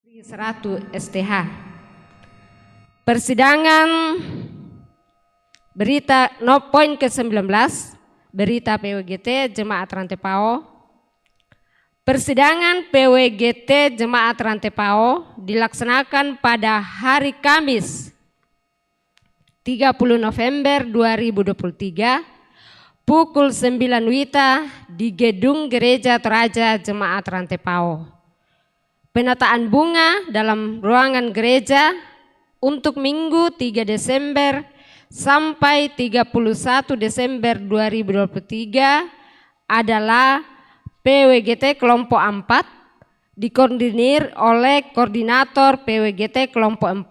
Seratu STH. Persidangan berita poin ke-19 berita PWGT Jemaat Rantai PAO. Persidangan PWGT Jemaat Rantai PAO dilaksanakan pada hari Kamis 30 November 2023 pukul 9 WITA di Gedung Gereja Toraja Jemaat Rantai PAO. Penataan bunga dalam ruangan gereja untuk Minggu 3 Desember sampai 31 Desember 2023 adalah PWGT kelompok 4 dikoordinir oleh koordinator PWGT kelompok 4.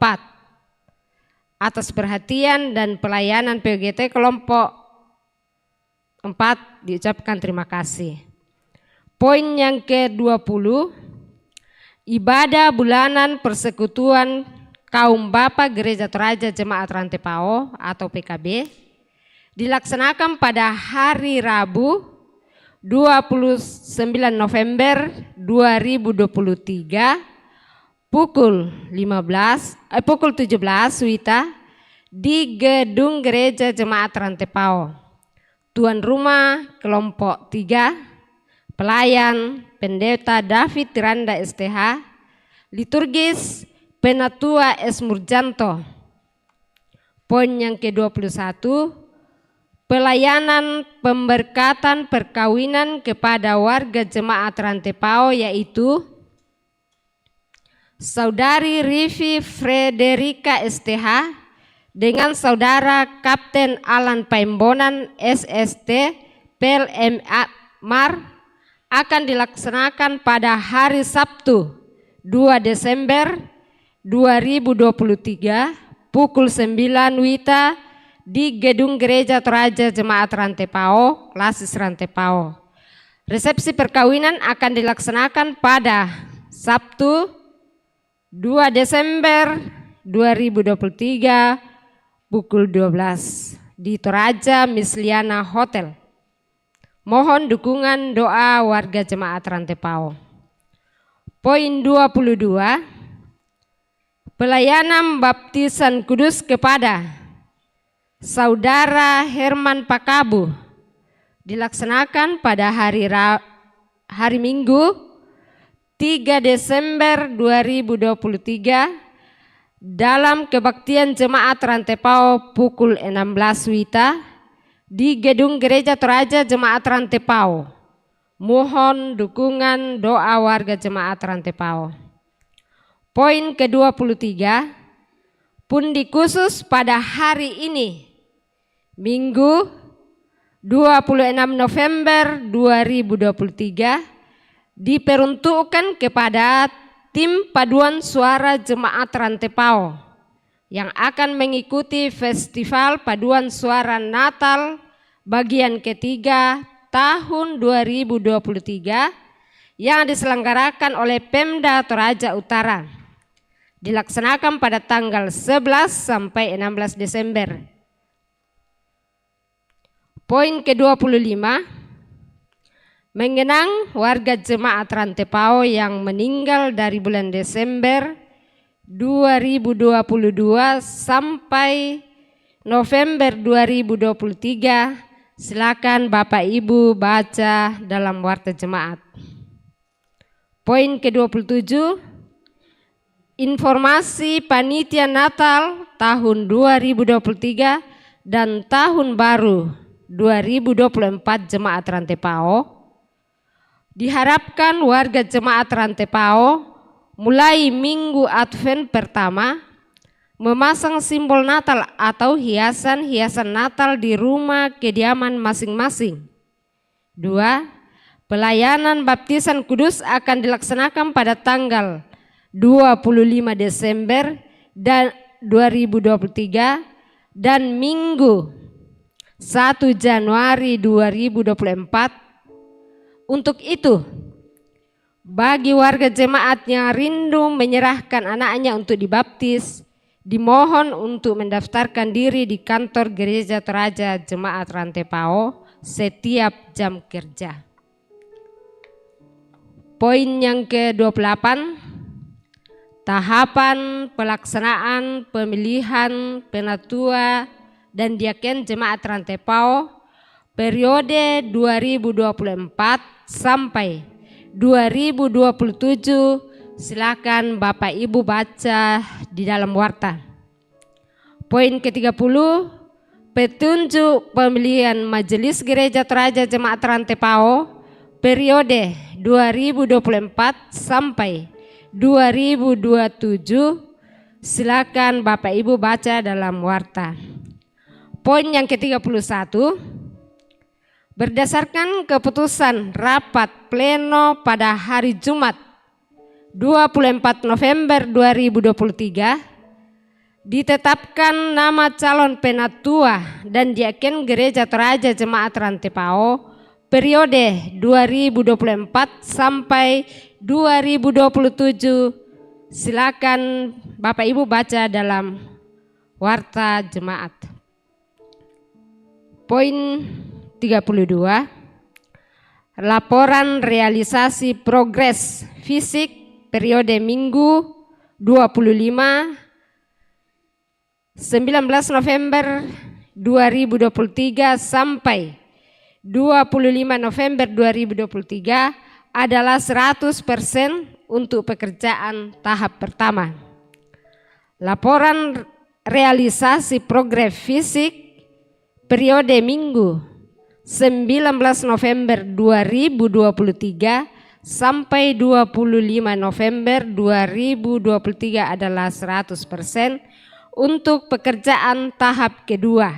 Atas perhatian dan pelayanan PWGT kelompok 4 diucapkan terima kasih. Poin yang ke-20, ibadah bulanan persekutuan kaum Bapa Gereja Toraja Jemaat Rantai PAO atau PKB dilaksanakan pada hari Rabu 29 November 2023 pukul 17 WITA di Gedung Gereja Jemaat Rantai PAO. Tuan rumah kelompok 3 pelayan Pendeta David Tiranda STH, liturgis Penatua S. Murjanto. Poin yang ke-21, pelayanan pemberkatan perkawinan kepada warga Jemaat Rantai PAO yaitu Saudari Rivi Frederika STH dengan Saudara Kapten Alan Paimbonan SST PLM Mar akan dilaksanakan pada hari Sabtu 2 Desember 2023 pukul 9 WITA di Gedung Gereja Toraja Jemaat Rantai PAO, Klasis Rantai PAO. Resepsi perkawinan akan dilaksanakan pada Sabtu 2 Desember 2023 pukul 12 di Toraja Misliana Hotel. Mohon dukungan doa warga Jemaat Rantai PAO. Poin 22, pelayanan baptisan kudus kepada Saudara Herman Pakabu dilaksanakan pada hari Minggu 3 Desember 2023 dalam kebaktian Jemaat Rantai PAO pukul 16 WITA di Gedung Gereja Toraja Jemaat Rantai PAO. Mohon dukungan doa warga Jemaat Rantai PAO. Poin ke-23, pundi khusus pada hari ini, Minggu 26 November 2023 diperuntukkan kepada tim paduan suara Jemaat Rantai PAO yang akan mengikuti Festival Paduan Suara Natal bagian ketiga tahun 2023 yang diselenggarakan oleh Pemda Toraja Utara. Dilaksanakan pada tanggal 11 sampai 16 Desember. Poin ke-25, mengenang warga Jemaat Rantai PAO yang meninggal dari bulan Desember 2022 sampai November 2023, silakan Bapak Ibu baca dalam Warta Jemaat. Poin ke-27, informasi panitia Natal tahun 2023 dan tahun baru 2024 Jemaat Rantai PAO. Diharapkan warga Jemaat Rantai PAO mulai Minggu Advent pertama memasang simbol Natal atau hiasan-hiasan Natal di rumah kediaman masing-masing. 2. Pelayanan baptisan kudus akan dilaksanakan pada tanggal 25 Desember 2023 dan Minggu 1 Januari 2024. Untuk itu, bagi warga jemaat yang rindu menyerahkan anaknya untuk dibaptis, dimohon untuk mendaftarkan diri di kantor Gereja Toraja Jemaat Rantai PAO setiap jam kerja. Poin yang ke-28, tahapan pelaksanaan pemilihan penatua dan diaken Jemaat Rantai Pao periode 2024 sampai 2027. Silakan Bapak Ibu baca di dalam warta. Poin ke-30, petunjuk pemilihan Majelis Gereja Toraja Jemaat Rantai Pao periode 2024 sampai 2027. Silakan Bapak Ibu baca dalam warta. Poin yang ke-31, berdasarkan keputusan rapat pleno pada hari Jumat 24 November 2023, ditetapkan nama calon penatua dan diaken Gereja Toraja Jemaat Rantai Pao periode 2024 sampai 2027. Silakan Bapak Ibu baca dalam warta jemaat. Poin 32, laporan realisasi progres fisik periode Minggu 19 November 2023 sampai 25 November 2023 adalah 100% untuk pekerjaan tahap pertama. Laporan realisasi progres fisik periode Minggu 19 November 2023 sampai 25 November 2023 adalah 100% untuk pekerjaan tahap kedua,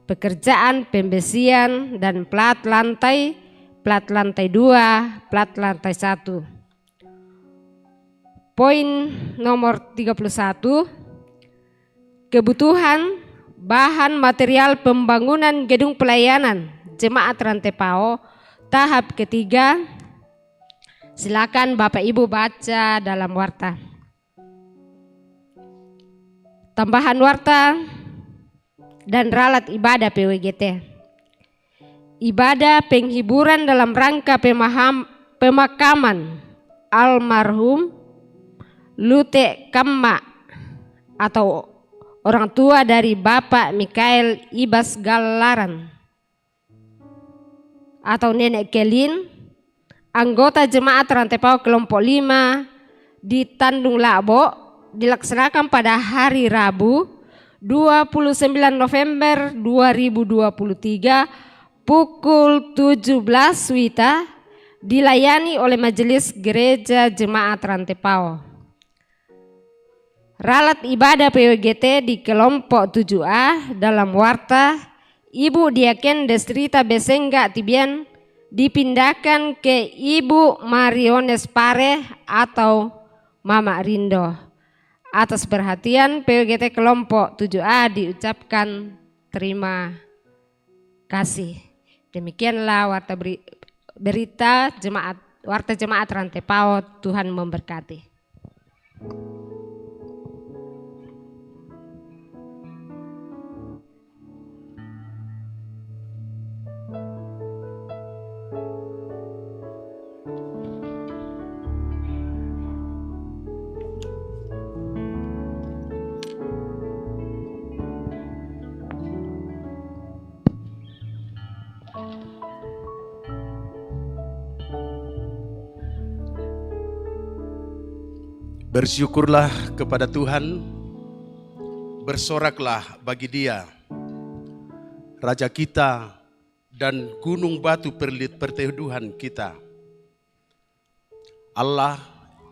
pekerjaan pembesian dan plat lantai 2, plat lantai 1. Poin nomor 31, kebutuhan bahan material pembangunan gedung pelayanan Jemaat Rantai Pao tahap ketiga. Silakan Bapak Ibu baca dalam warta. Tambahan warta dan ralat ibadah PWGT. Ibadah penghiburan dalam rangka pemakaman almarhum Lute Kamma atau orang tua dari Bapak Mikael Ibas Galaran atau Nenek Kelin, anggota Jemaat Rantai Pao kelompok 5 di Tandung Labo, dilaksanakan pada hari Rabu 29 November 2023 pukul 17 WITA, dilayani oleh Majelis Gereja Jemaat Rantai Pao. Ralat ibadah PWGT di kelompok 7A dalam warta, Ibu Diaken Destrita Besengga Tibian dipindahkan ke Ibu Mariones Pare atau Mama Rindo. Atas perhatian PWGT kelompok 7A diucapkan terima kasih. Demikianlah warta berita warta Jemaat Rantai Pao. Tuhan memberkati. Bersyukurlah kepada Tuhan, bersoraklah bagi Dia, Raja kita dan gunung batu perteduhan kita. Allah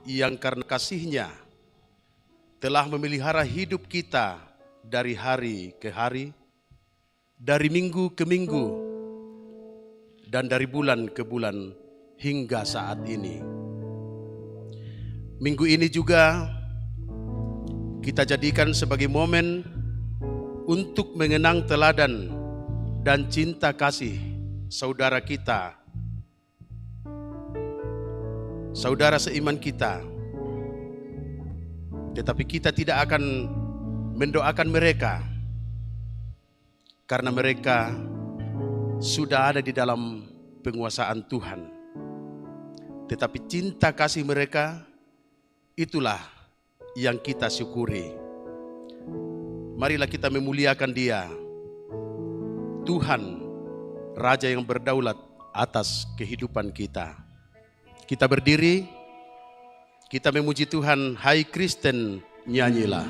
yang karena kasih-Nya telah memelihara hidup kita dari hari ke hari, dari minggu ke minggu, dan dari bulan ke bulan hingga saat ini. Minggu ini juga kita jadikan sebagai momen untuk mengenang teladan dan cinta kasih saudara kita, saudara seiman kita. Tetapi kita tidak akan mendoakan mereka karena mereka sudah ada di dalam penguasaan Tuhan. Tetapi cinta kasih mereka, itulah yang kita syukuri. Marilah kita memuliakan Dia, Tuhan, Raja yang berdaulat atas kehidupan kita. Kita berdiri, kita memuji Tuhan. Hai Kristen, nyanyilah.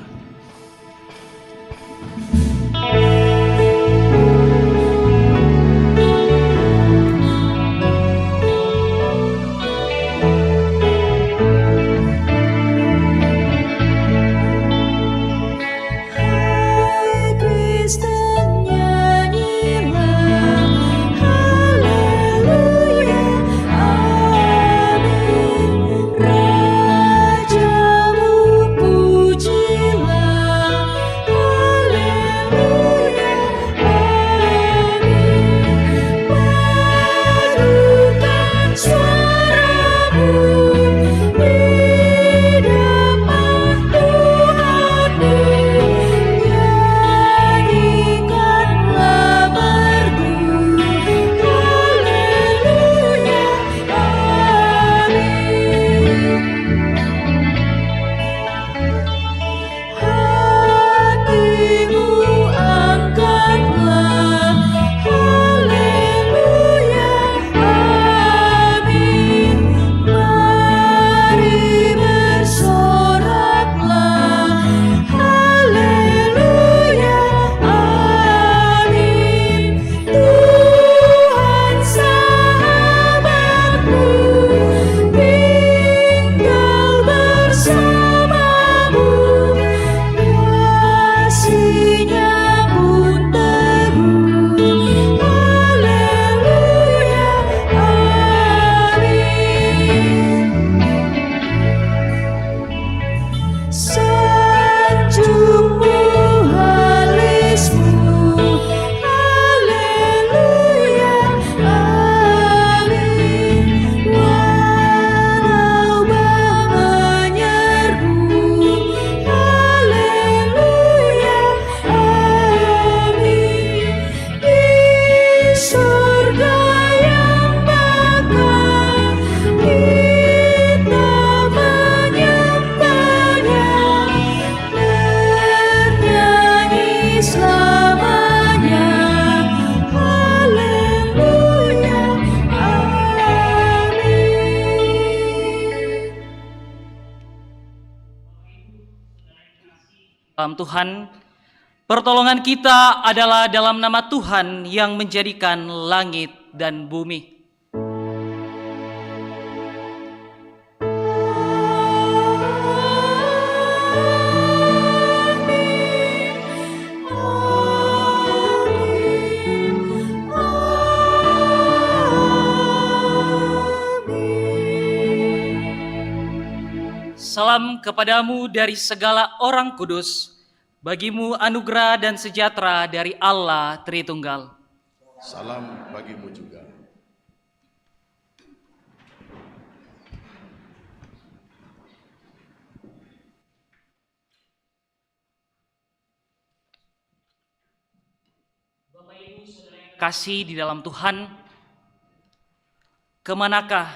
Tuhan, pertolongan kita adalah dalam nama Tuhan yang menjadikan langit dan bumi. Salam kepadamu dari segala orang kudus, bagimu anugerah dan sejahtera dari Allah Tritunggal. Salam bagimu juga. Bapak Ibu Saudara yang kasih di dalam Tuhan, kemanakah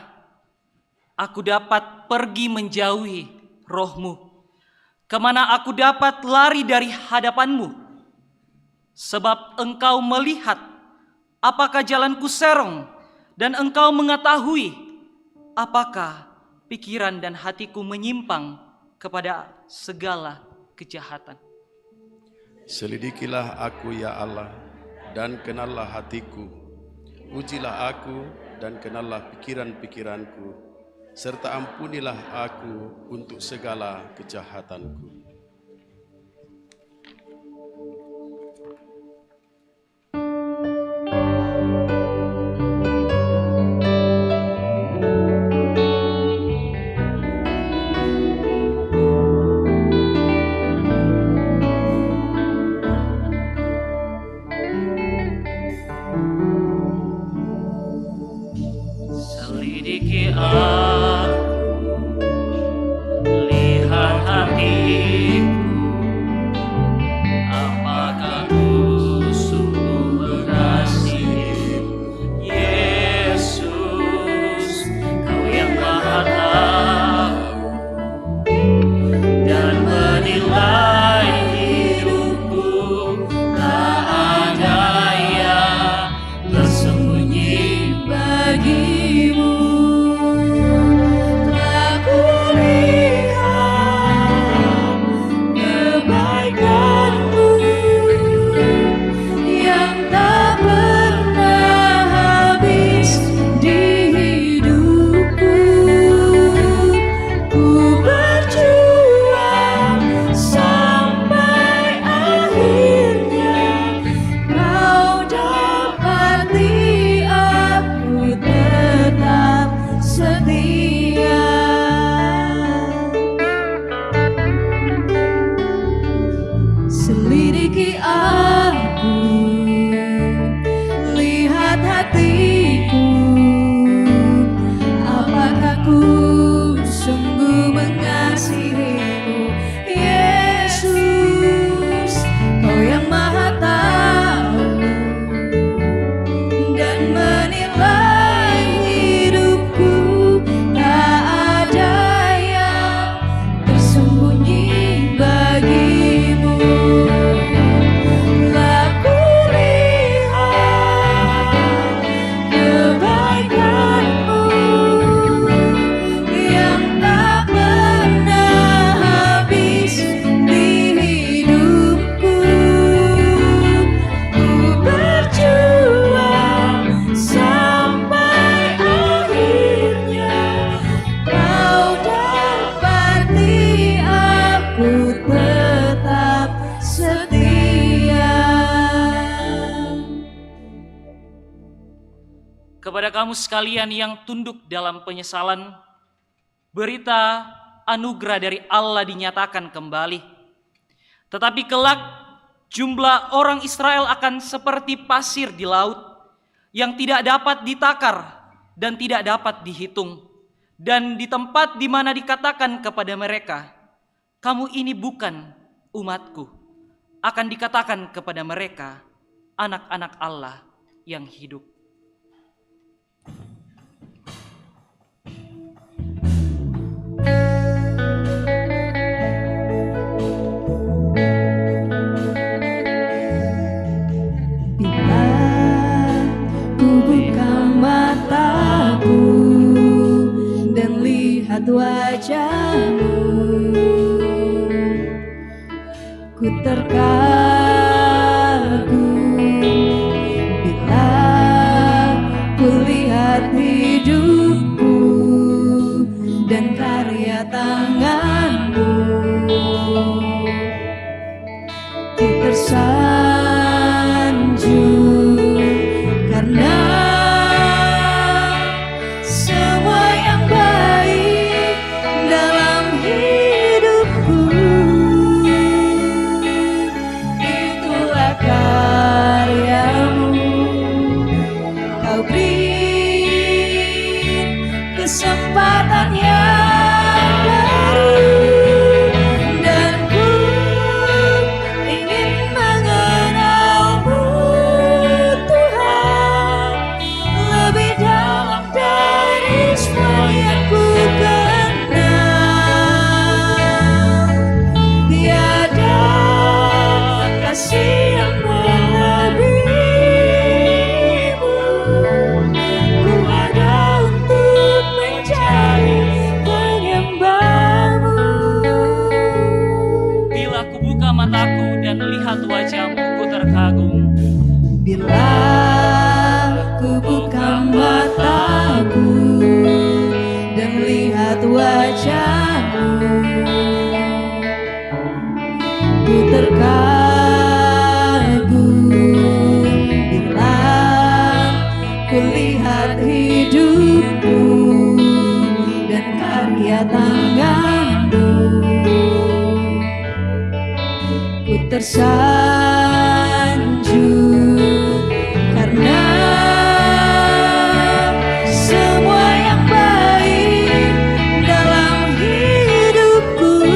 aku dapat pergi menjauhi roh-Mu? Kemana aku dapat lari dari hadapan-Mu? Sebab Engkau melihat apakah jalanku serong, dan Engkau mengetahui apakah pikiran dan hatiku menyimpang kepada segala kejahatan. Selidikilah aku ya Allah, dan kenallah hatiku. Ujilah aku dan kenallah pikiran-pikiranku, serta ampunilah aku untuk segala kejahatanku. Selidiki aku, lihat hatiku, apakah ku sungguh mengasihimu, Yesus, Kau yang Maha Tahu, dan kamu sekalian yang tunduk dalam penyesalan, berita anugerah dari Allah dinyatakan kembali. Tetapi kelak jumlah orang Israel akan seperti pasir di laut yang tidak dapat ditakar dan tidak dapat dihitung. Dan di tempat di mana dikatakan kepada mereka, kamu ini bukan umatku, akan dikatakan kepada mereka, anak-anak Allah yang hidup. Wajahmu, ku terkagum bila ku lihat hidupku dan karya tanganmu. Ku tersanjung karena semua yang baik dalam hidupku, itulah karyamu. Kau beri kesempatan yang baru, dan ku ingin mengenalmu, Tuhan, lebih dalam dari semua yang ku kenal. Tiada kasih yang melebihimu, ku ada untuk mencari penyembahmu. Bila ku buka mataku dan lihat wajahmu, ku terkagum. Bila ku buka mataku dan lihat wajahmu, ku terkagum. Bila ku lihat hidupmu dan karya tanganmu, ku tersanjung karena semua yang baik dalam hidupku,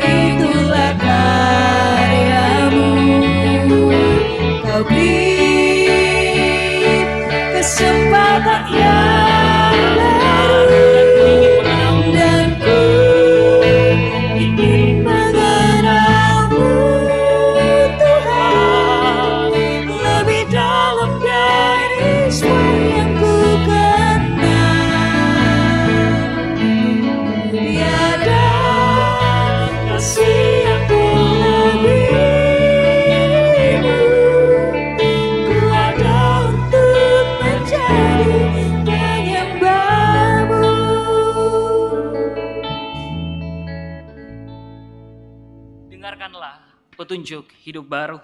itulah karyamu. Kau beri kesempatan yang baru, dan ku ingin mengenalmu, Tuhan, lebih dalam dari semua yang ku kenal. Tiada kasih yang melebihimu, ku ada untuk menjadi penyembahmu. Dengarkanlah petunjuk hidup baru.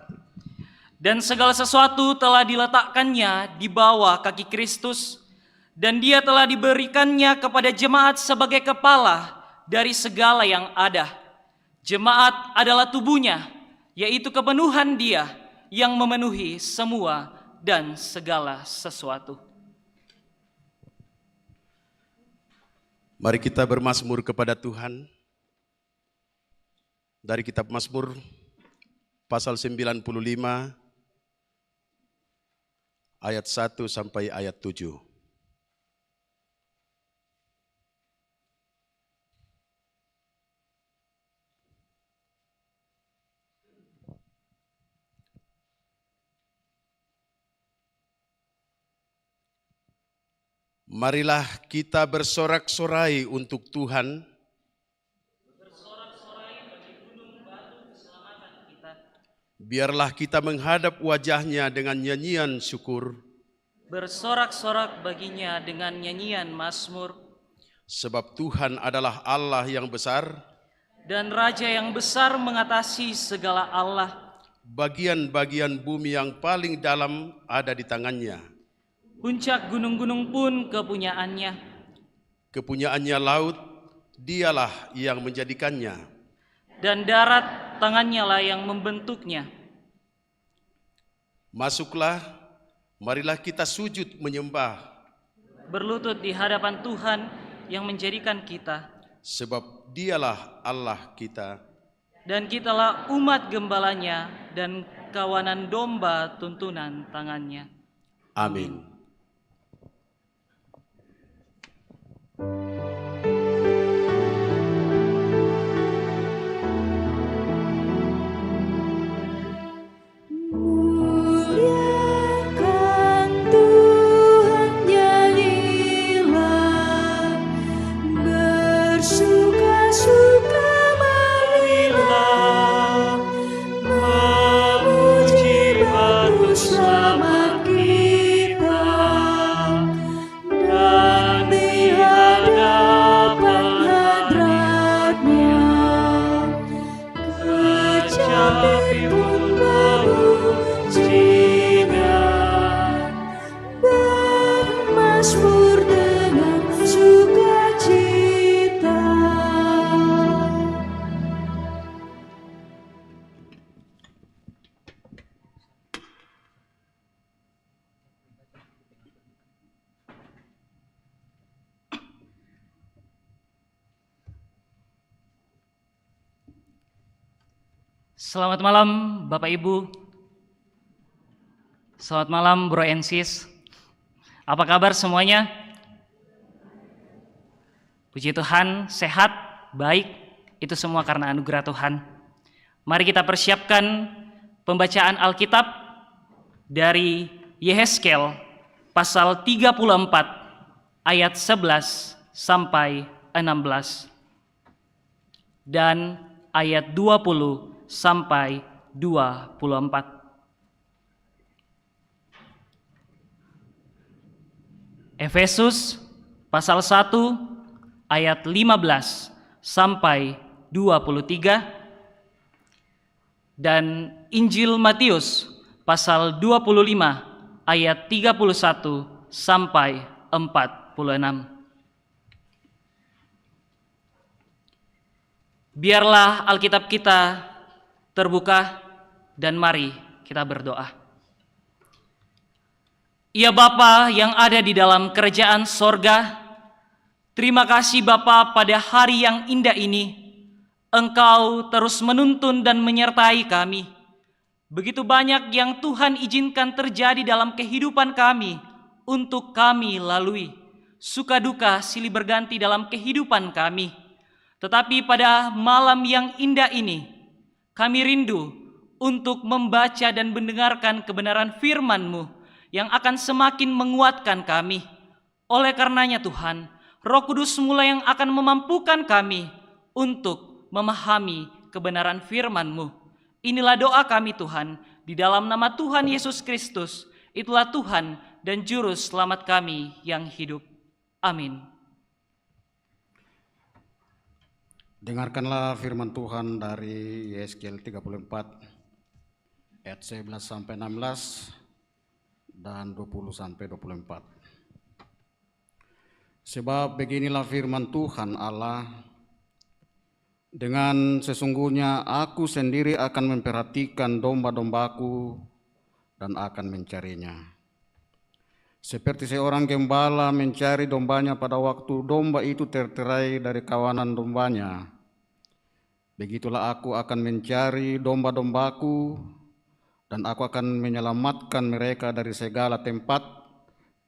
Dan segala sesuatu telah diletakkannya di bawah kaki Kristus, dan dia telah diberikannya kepada jemaat sebagai kepala dari segala yang ada. Jemaat adalah tubuhnya, yaitu kepenuhan dia yang memenuhi semua dan segala sesuatu. Mari kita bermazmur kepada Tuhan. Dari kitab Mazmur pasal 95 ayat 1 sampai ayat 7. Marilah kita bersorak-sorai untuk Tuhan. Biarlah kita menghadap wajahnya dengan nyanyian syukur. Bersorak-sorak baginya dengan nyanyian mazmur. Sebab Tuhan adalah Allah yang besar. Dan Raja yang besar mengatasi segala Allah. bagian-bagian bumi yang paling dalam ada di tangannya. Puncak gunung-gunung pun kepunyaannya. Kepunyaannya laut, dialah yang menjadikannya. Dan darat, tangannya lah yang membentuknya. Masuklah, marilah kita sujud menyembah. Berlutut di hadapan Tuhan yang menjadikan kita. Sebab dialah Allah kita. Dan kitalah umat gembalanya dan kawanan domba tuntunan tangannya. Amin. Muliakan Tuhan, nyanyilah, bersuka-suka marilah, memuji Bapa Selamat kita, dan di hadapan hadrat-Nya, kecapi pun memujinya, bermazmur dengan sukacita. Selamat malam Bapak Ibu. Selamat malam Bro and Sis. Apa kabar semuanya? Puji Tuhan, sehat, baik, itu semua karena anugerah Tuhan. Mari kita persiapkan pembacaan Alkitab dari Yehezkel pasal 34 ayat 11 sampai 16 dan ayat 20 sampai 24. Efesus pasal 1 ayat 15 sampai 23 dan Injil Matius pasal 25 ayat 31 sampai 46. Biarlah Alkitab kita terbuka dan mari kita berdoa. Ya Bapa yang ada di dalam kerajaan sorga, terima kasih Bapa pada hari yang indah ini, Engkau terus menuntun dan menyertai kami. Begitu banyak yang Tuhan izinkan terjadi dalam kehidupan kami, untuk kami lalui. Suka duka silih berganti dalam kehidupan kami. Tetapi pada malam yang indah ini, kami rindu untuk membaca dan mendengarkan kebenaran firman-Mu yang akan semakin menguatkan kami. Oleh karenanya Tuhan, Roh Kudus mulai yang akan memampukan kami untuk memahami kebenaran firman-Mu. Inilah doa kami Tuhan, di dalam nama Tuhan Yesus Kristus, itulah Tuhan dan Juru Selamat kami yang hidup. Amin. Dengarkanlah firman Tuhan dari Yehezkel 34 ayat 11 sampai 16 dan 20 sampai 24. Sebab beginilah firman Tuhan Allah, dengan sesungguhnya aku sendiri akan memperhatikan domba-dombaku dan akan mencarinya. Seperti seorang gembala mencari dombanya pada waktu domba itu terterai dari kawanan dombanya, begitulah aku akan mencari domba-dombaku, dan aku akan menyelamatkan mereka dari segala tempat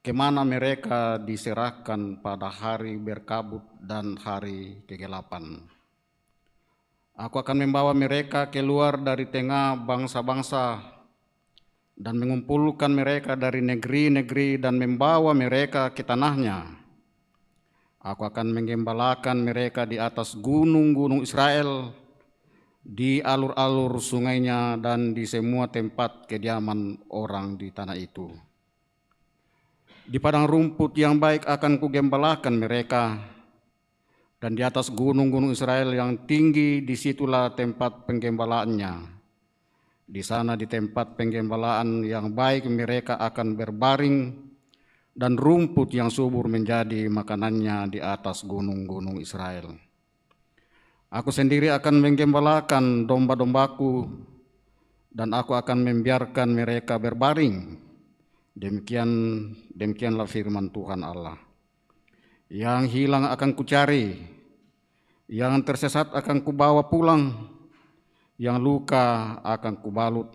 kemana mereka diserahkan pada hari berkabut dan hari kegelapan. Aku akan membawa mereka keluar dari tengah bangsa-bangsa dan mengumpulkan mereka dari negeri-negeri dan membawa mereka ke tanahnya. Aku akan menggembalakan mereka di atas gunung-gunung Israel, di alur-alur sungainya dan di semua tempat kediaman orang di tanah itu. Di padang rumput yang baik akan kugembalakan mereka, dan di atas gunung-gunung Israel yang tinggi disitulah tempat penggembalaannya. Di sana di tempat penggembalaan yang baik mereka akan berbaring dan rumput yang subur menjadi makanannya di atas gunung-gunung Israel. Aku sendiri akan menggembalakan domba-dombaku dan aku akan membiarkan mereka berbaring. Demikianlah firman Tuhan Allah. Yang hilang akan kucari, yang tersesat akan kubawa pulang, yang luka akan kubalut,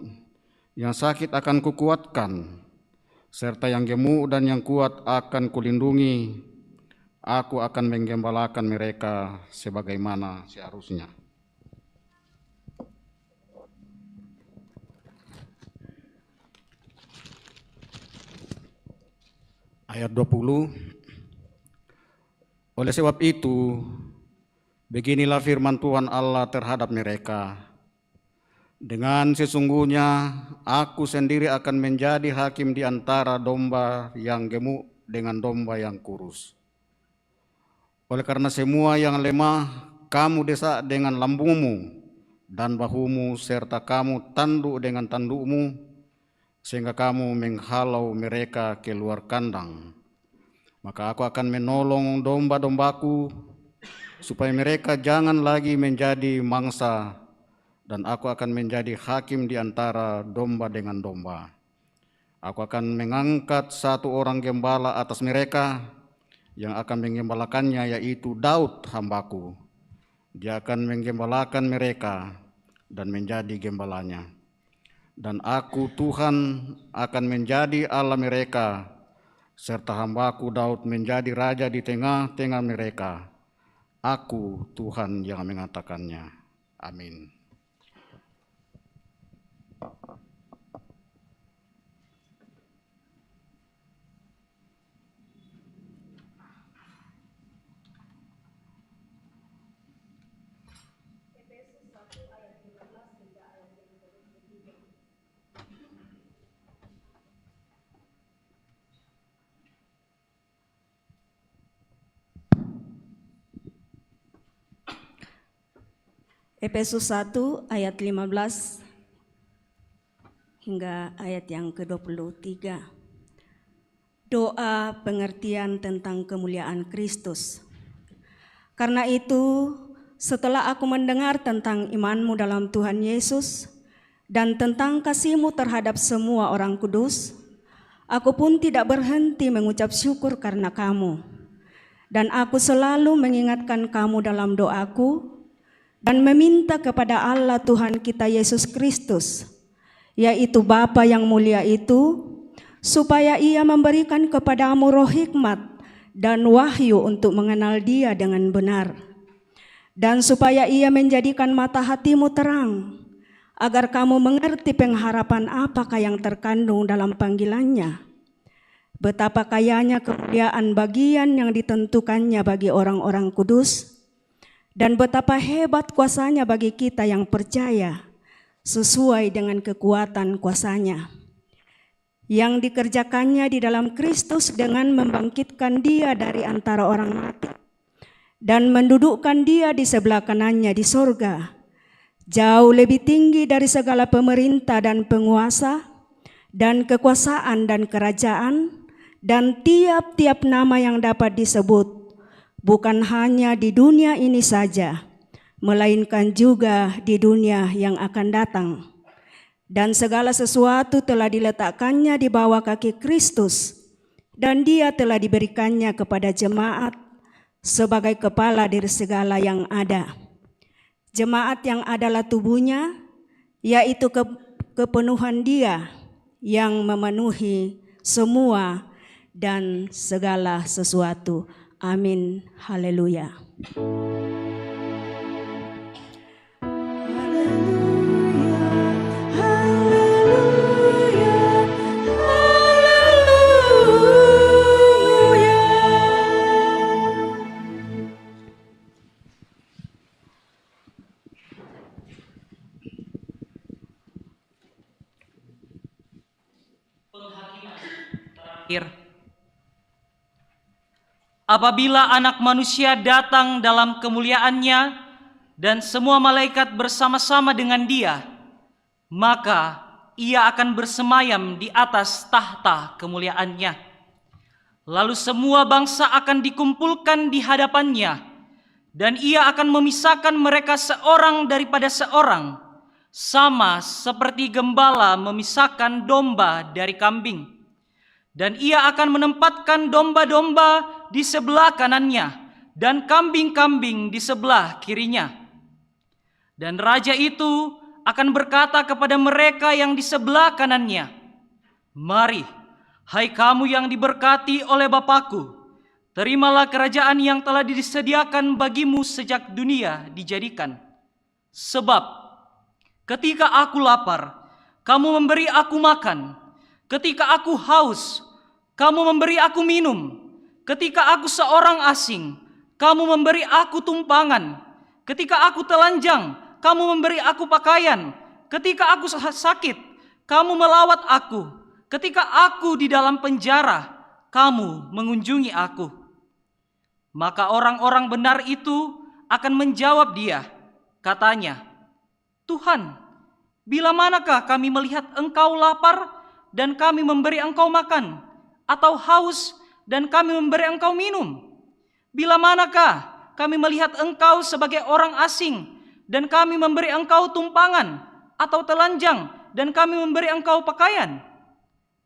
yang sakit akan kukuatkan, serta yang gemuk dan yang kuat akan kulindungi. Aku akan menggembalakan mereka sebagaimana seharusnya. Ayat 20. Oleh sebab itu, beginilah firman Tuhan Allah terhadap mereka. Dengan sesungguhnya aku sendiri akan menjadi hakim di antara domba yang gemuk dengan domba yang kurus. Oleh karena semua yang lemah kamu desak dengan lambungmu dan bahumu, serta kamu tanduk dengan tandukmu, sehingga kamu menghalau mereka keluar kandang. Maka aku akan menolong domba-dombaku supaya mereka jangan lagi menjadi mangsa, dan aku akan menjadi hakim di antara domba dengan domba. Aku akan mengangkat satu orang gembala atas mereka yang akan menggembalakannya, yaitu Daud hambaku. Dia akan menggembalakan mereka dan menjadi gembalanya. Dan aku Tuhan akan menjadi Allah mereka, serta hambaku Daud menjadi raja di tengah-tengah mereka. Aku Tuhan yang mengatakannya. Amin. Efesus 1 ayat 15 hingga ayat yang ke-23. Doa pengertian tentang kemuliaan Kristus. Karena itu, setelah aku mendengar tentang imanmu dalam Tuhan Yesus dan tentang kasihmu terhadap semua orang kudus, aku pun tidak berhenti mengucap syukur karena kamu. Dan aku selalu mengingatkan kamu dalam doaku dan meminta kepada Allah Tuhan kita Yesus Kristus, yaitu Bapa yang mulia itu, supaya Ia memberikan kepadamu roh hikmat dan wahyu untuk mengenal Dia dengan benar, dan supaya Ia menjadikan mata hatimu terang, agar kamu mengerti pengharapan apakah yang terkandung dalam panggilannya, betapa kayanya kemuliaan bagian yang ditentukannya bagi orang-orang kudus, dan betapa hebat kuasanya bagi kita yang percaya, sesuai dengan kekuatan kuasanya, yang dikerjakannya di dalam Kristus dengan membangkitkan Dia dari antara orang mati, dan mendudukkan Dia di sebelah kanannya di sorga, jauh lebih tinggi dari segala pemerintah dan penguasa, dan kekuasaan dan kerajaan, dan tiap-tiap nama yang dapat disebut, bukan hanya di dunia ini saja, melainkan juga di dunia yang akan datang. Dan segala sesuatu telah diletakkannya di bawah kaki Kristus, dan Dia telah diberikannya kepada jemaat sebagai kepala dari segala yang ada. Jemaat yang adalah tubuhnya, yaitu kepenuhan Dia yang memenuhi semua dan segala sesuatu. Amin. Haleluya. Apabila Anak Manusia datang dalam kemuliaannya dan semua malaikat bersama-sama dengan Dia, maka ia akan bersemayam di atas tahta kemuliaannya. Lalu semua bangsa akan dikumpulkan di hadapannya, dan ia akan memisahkan mereka seorang daripada seorang, sama seperti gembala memisahkan domba dari kambing. Dan ia akan menempatkan domba-domba di sebelah kanannya dan kambing-kambing di sebelah kirinya. Dan raja itu akan berkata kepada mereka yang di sebelah kanannya, "Mari, hai kamu yang diberkati oleh Bapa-Ku, terimalah kerajaan yang telah disediakan bagimu sejak dunia dijadikan. Sebab ketika aku lapar, kamu memberi aku makan. Ketika aku haus, kamu memberi aku minum. Ketika aku seorang asing, kamu memberi aku tumpangan. Ketika aku telanjang, kamu memberi aku pakaian. Ketika aku sakit, kamu melawat aku. Ketika aku di dalam penjara, kamu mengunjungi aku." Maka orang-orang benar itu akan menjawab dia, katanya, "Tuhan, bila manakah kami melihat Engkau lapar dan kami memberi Engkau makan, atau haus dan kami memberi Engkau minum? Bila manakah kami melihat Engkau sebagai orang asing dan kami memberi Engkau tumpangan, atau telanjang dan kami memberi Engkau pakaian?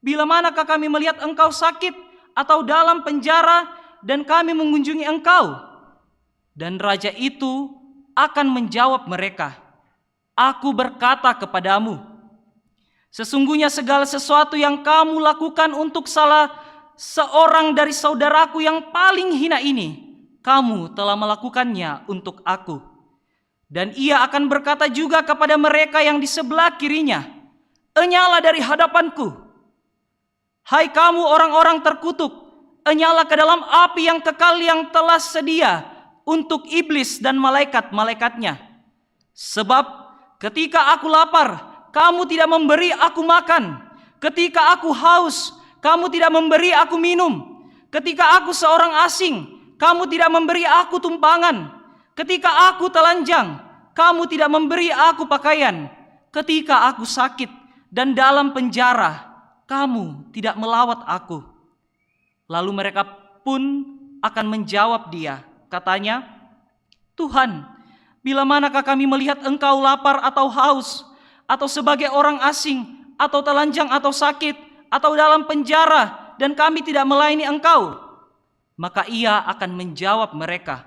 Bila manakah kami melihat Engkau sakit atau dalam penjara dan kami mengunjungi Engkau?" Dan raja itu akan menjawab mereka, "Aku berkata kepadamu, sesungguhnya segala sesuatu yang kamu lakukan untuk salah seorang dari saudaraku yang paling hina ini, kamu telah melakukannya untuk aku." Dan ia akan berkata juga kepada mereka yang di sebelah kirinya, "Enyalah dari hadapanku, hai kamu orang-orang terkutuk, enyalah ke dalam api yang kekal yang telah sedia untuk iblis dan malaikat-malaikatnya. Sebab ketika aku lapar, kamu tidak memberi aku makan. Ketika aku haus, kamu tidak memberi aku minum. Ketika aku seorang asing, kamu tidak memberi aku tumpangan. Ketika aku telanjang, kamu tidak memberi aku pakaian. Ketika aku sakit dan dalam penjara, kamu tidak melawat aku." Lalu mereka pun akan menjawab dia, katanya, "Tuhan, bila manakah kami melihat Engkau lapar atau haus, atau sebagai orang asing, atau telanjang atau sakit, atau dalam penjara, dan kami tidak melayani Engkau?" Maka ia akan menjawab mereka,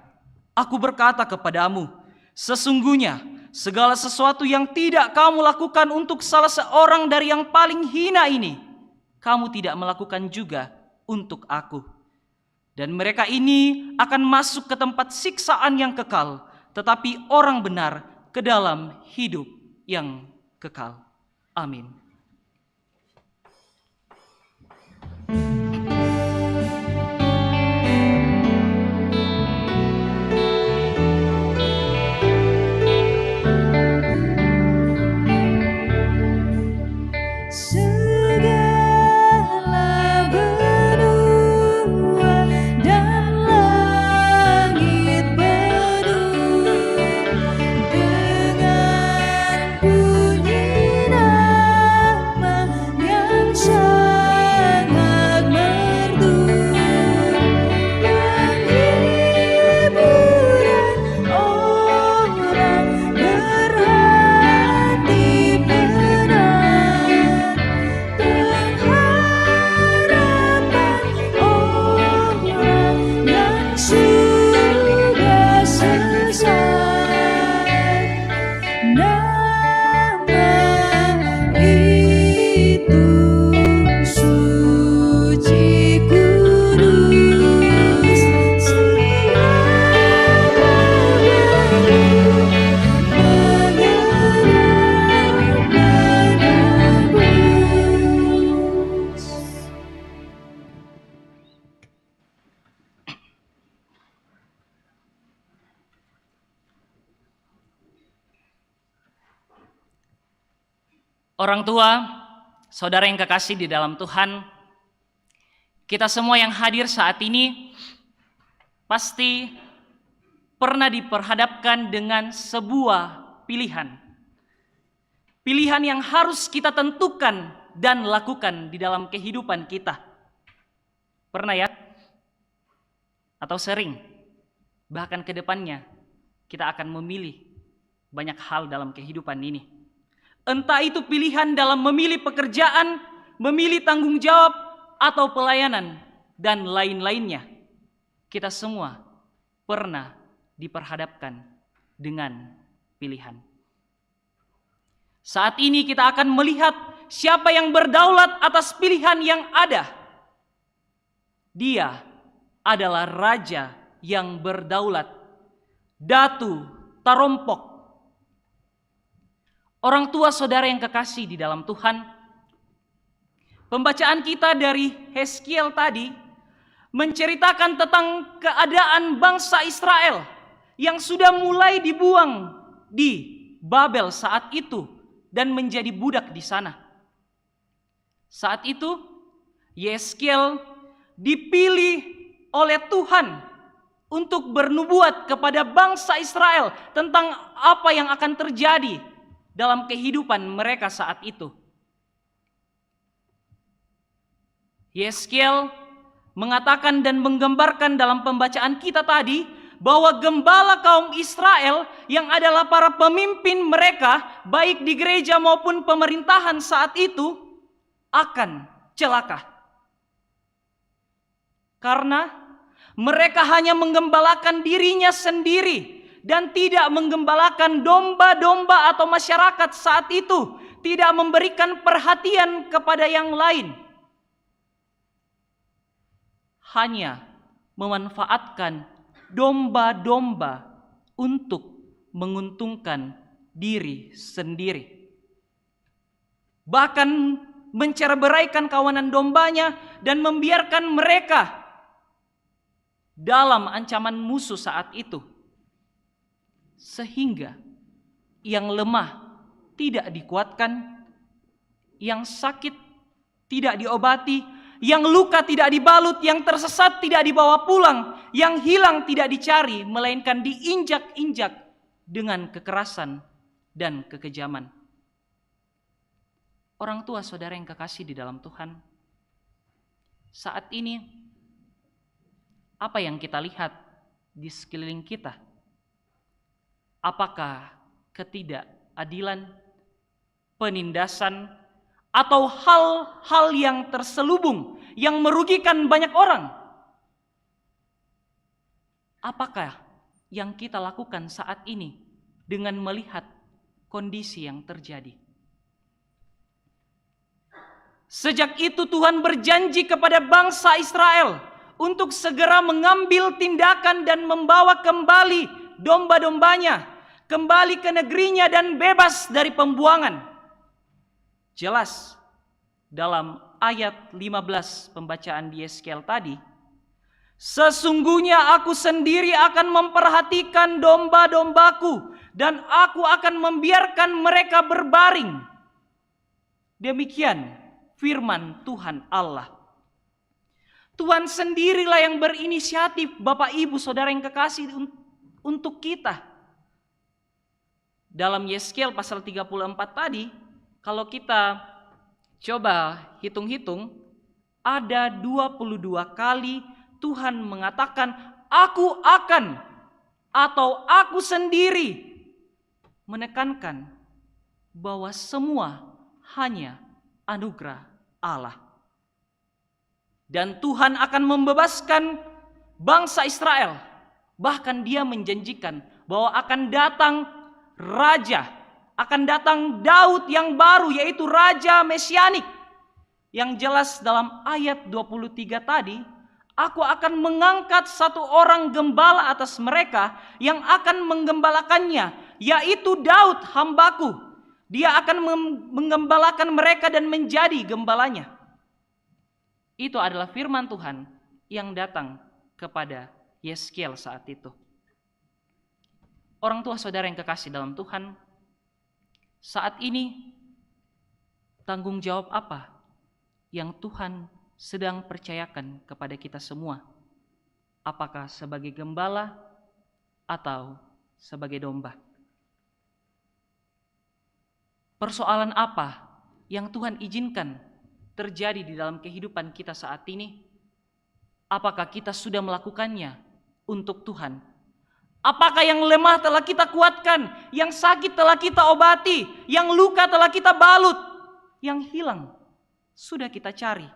"Aku berkata kepadamu, sesungguhnya segala sesuatu yang tidak kamu lakukan untuk salah seorang dari yang paling hina ini, kamu tidak melakukan juga untuk aku." Dan mereka ini akan masuk ke tempat siksaan yang kekal, tetapi orang benar ke dalam hidup yang kekal. Amin. Segala benua dan langit penuh dengan bunyi nama yang sangat merdu, penghiburan orang berhati benar, pengharapan orang yang sudah sesat. Nama itu suci kudus, siapa menebus. Orang tua, saudara yang kekasih di dalam Tuhan, kita semua yang hadir saat ini pasti pernah diperhadapkan dengan sebuah pilihan. Pilihan yang harus kita tentukan dan lakukan di dalam kehidupan kita. Pernah ya? Atau sering? Bahkan ke depannya kita akan memilih banyak hal dalam kehidupan ini. Entah itu pilihan dalam memilih pekerjaan, memilih tanggung jawab, atau pelayanan, dan lain-lainnya. Kita semua pernah diperhadapkan dengan pilihan. Saat ini kita akan melihat siapa yang berdaulat atas pilihan yang ada. Dia adalah Raja yang berdaulat, Datu Tarompok. Orang tua saudara yang kekasih di dalam Tuhan, pembacaan kita dari Hezkiel tadi menceritakan tentang keadaan bangsa Israel yang sudah mulai dibuang di Babel saat itu dan menjadi budak di sana. Saat itu Hezkiel dipilih oleh Tuhan untuk bernubuat kepada bangsa Israel tentang apa yang akan terjadi dalam kehidupan mereka saat itu. Hezkiel mengatakan dan menggambarkan dalam pembacaan kita tadi bahwa gembala kaum Israel yang adalah para pemimpin mereka baik di gereja maupun pemerintahan saat itu akan celaka. Karena mereka hanya menggembalakan dirinya sendiri dan tidak menggembalakan domba-domba atau masyarakat saat itu, tidak memberikan perhatian kepada yang lain. Hanya memanfaatkan domba-domba untuk menguntungkan diri sendiri. Bahkan menceraikan kawanan dombanya dan membiarkan mereka dalam ancaman musuh saat itu. Sehingga yang lemah tidak dikuatkan, yang sakit tidak diobati, yang luka tidak dibalut, yang tersesat tidak dibawa pulang, yang hilang tidak dicari, melainkan diinjak-injak dengan kekerasan dan kekejaman. Orang tua saudara yang kekasih di dalam Tuhan, saat ini apa yang kita lihat di sekeliling kita? Apakah ketidakadilan, penindasan, atau hal-hal yang terselubung yang merugikan banyak orang? Apakah yang kita lakukan saat ini dengan melihat kondisi yang terjadi? Sejak itu Tuhan berjanji kepada bangsa Israel untuk segera mengambil tindakan dan membawa kembali domba-dombanya, kembali ke negerinya dan bebas dari pembuangan. Jelas dalam ayat 15 pembacaan di Hezkiel tadi, sesungguhnya aku sendiri akan memperhatikan domba-dombaku dan aku akan membiarkan mereka berbaring. Demikian firman Tuhan Allah. Tuhan sendirilah yang berinisiatif, Bapak Ibu Saudara yang kekasih, untuk kita. Dalam Hezkiel pasal 34 tadi, kalau kita coba hitung-hitung, ada 22 kali Tuhan mengatakan aku akan atau aku sendiri, menekankan bahwa semua hanya anugerah Allah. Dan Tuhan akan membebaskan bangsa Israel. Bahkan dia menjanjikan bahwa akan datang raja, akan datang Daud yang baru, yaitu Raja Mesianik. Yang jelas dalam ayat 23 tadi, aku akan mengangkat satu orang gembala atas mereka yang akan menggembalakannya, yaitu Daud hambaku. Dia akan menggembalakan mereka dan menjadi gembalanya. Itu adalah firman Tuhan yang datang kepada Hezkiel saat itu. Orang tua saudara yang kekasih dalam Tuhan, saat ini tanggung jawab apa yang Tuhan sedang percayakan kepada kita semua? Apakah sebagai gembala atau sebagai domba? Persoalan apa yang Tuhan izinkan terjadi di dalam kehidupan kita saat ini? Apakah kita sudah melakukannya untuk Tuhan? Apakah yang lemah telah kita kuatkan, yang sakit telah kita obati, yang luka telah kita balut, yang hilang sudah kita cari?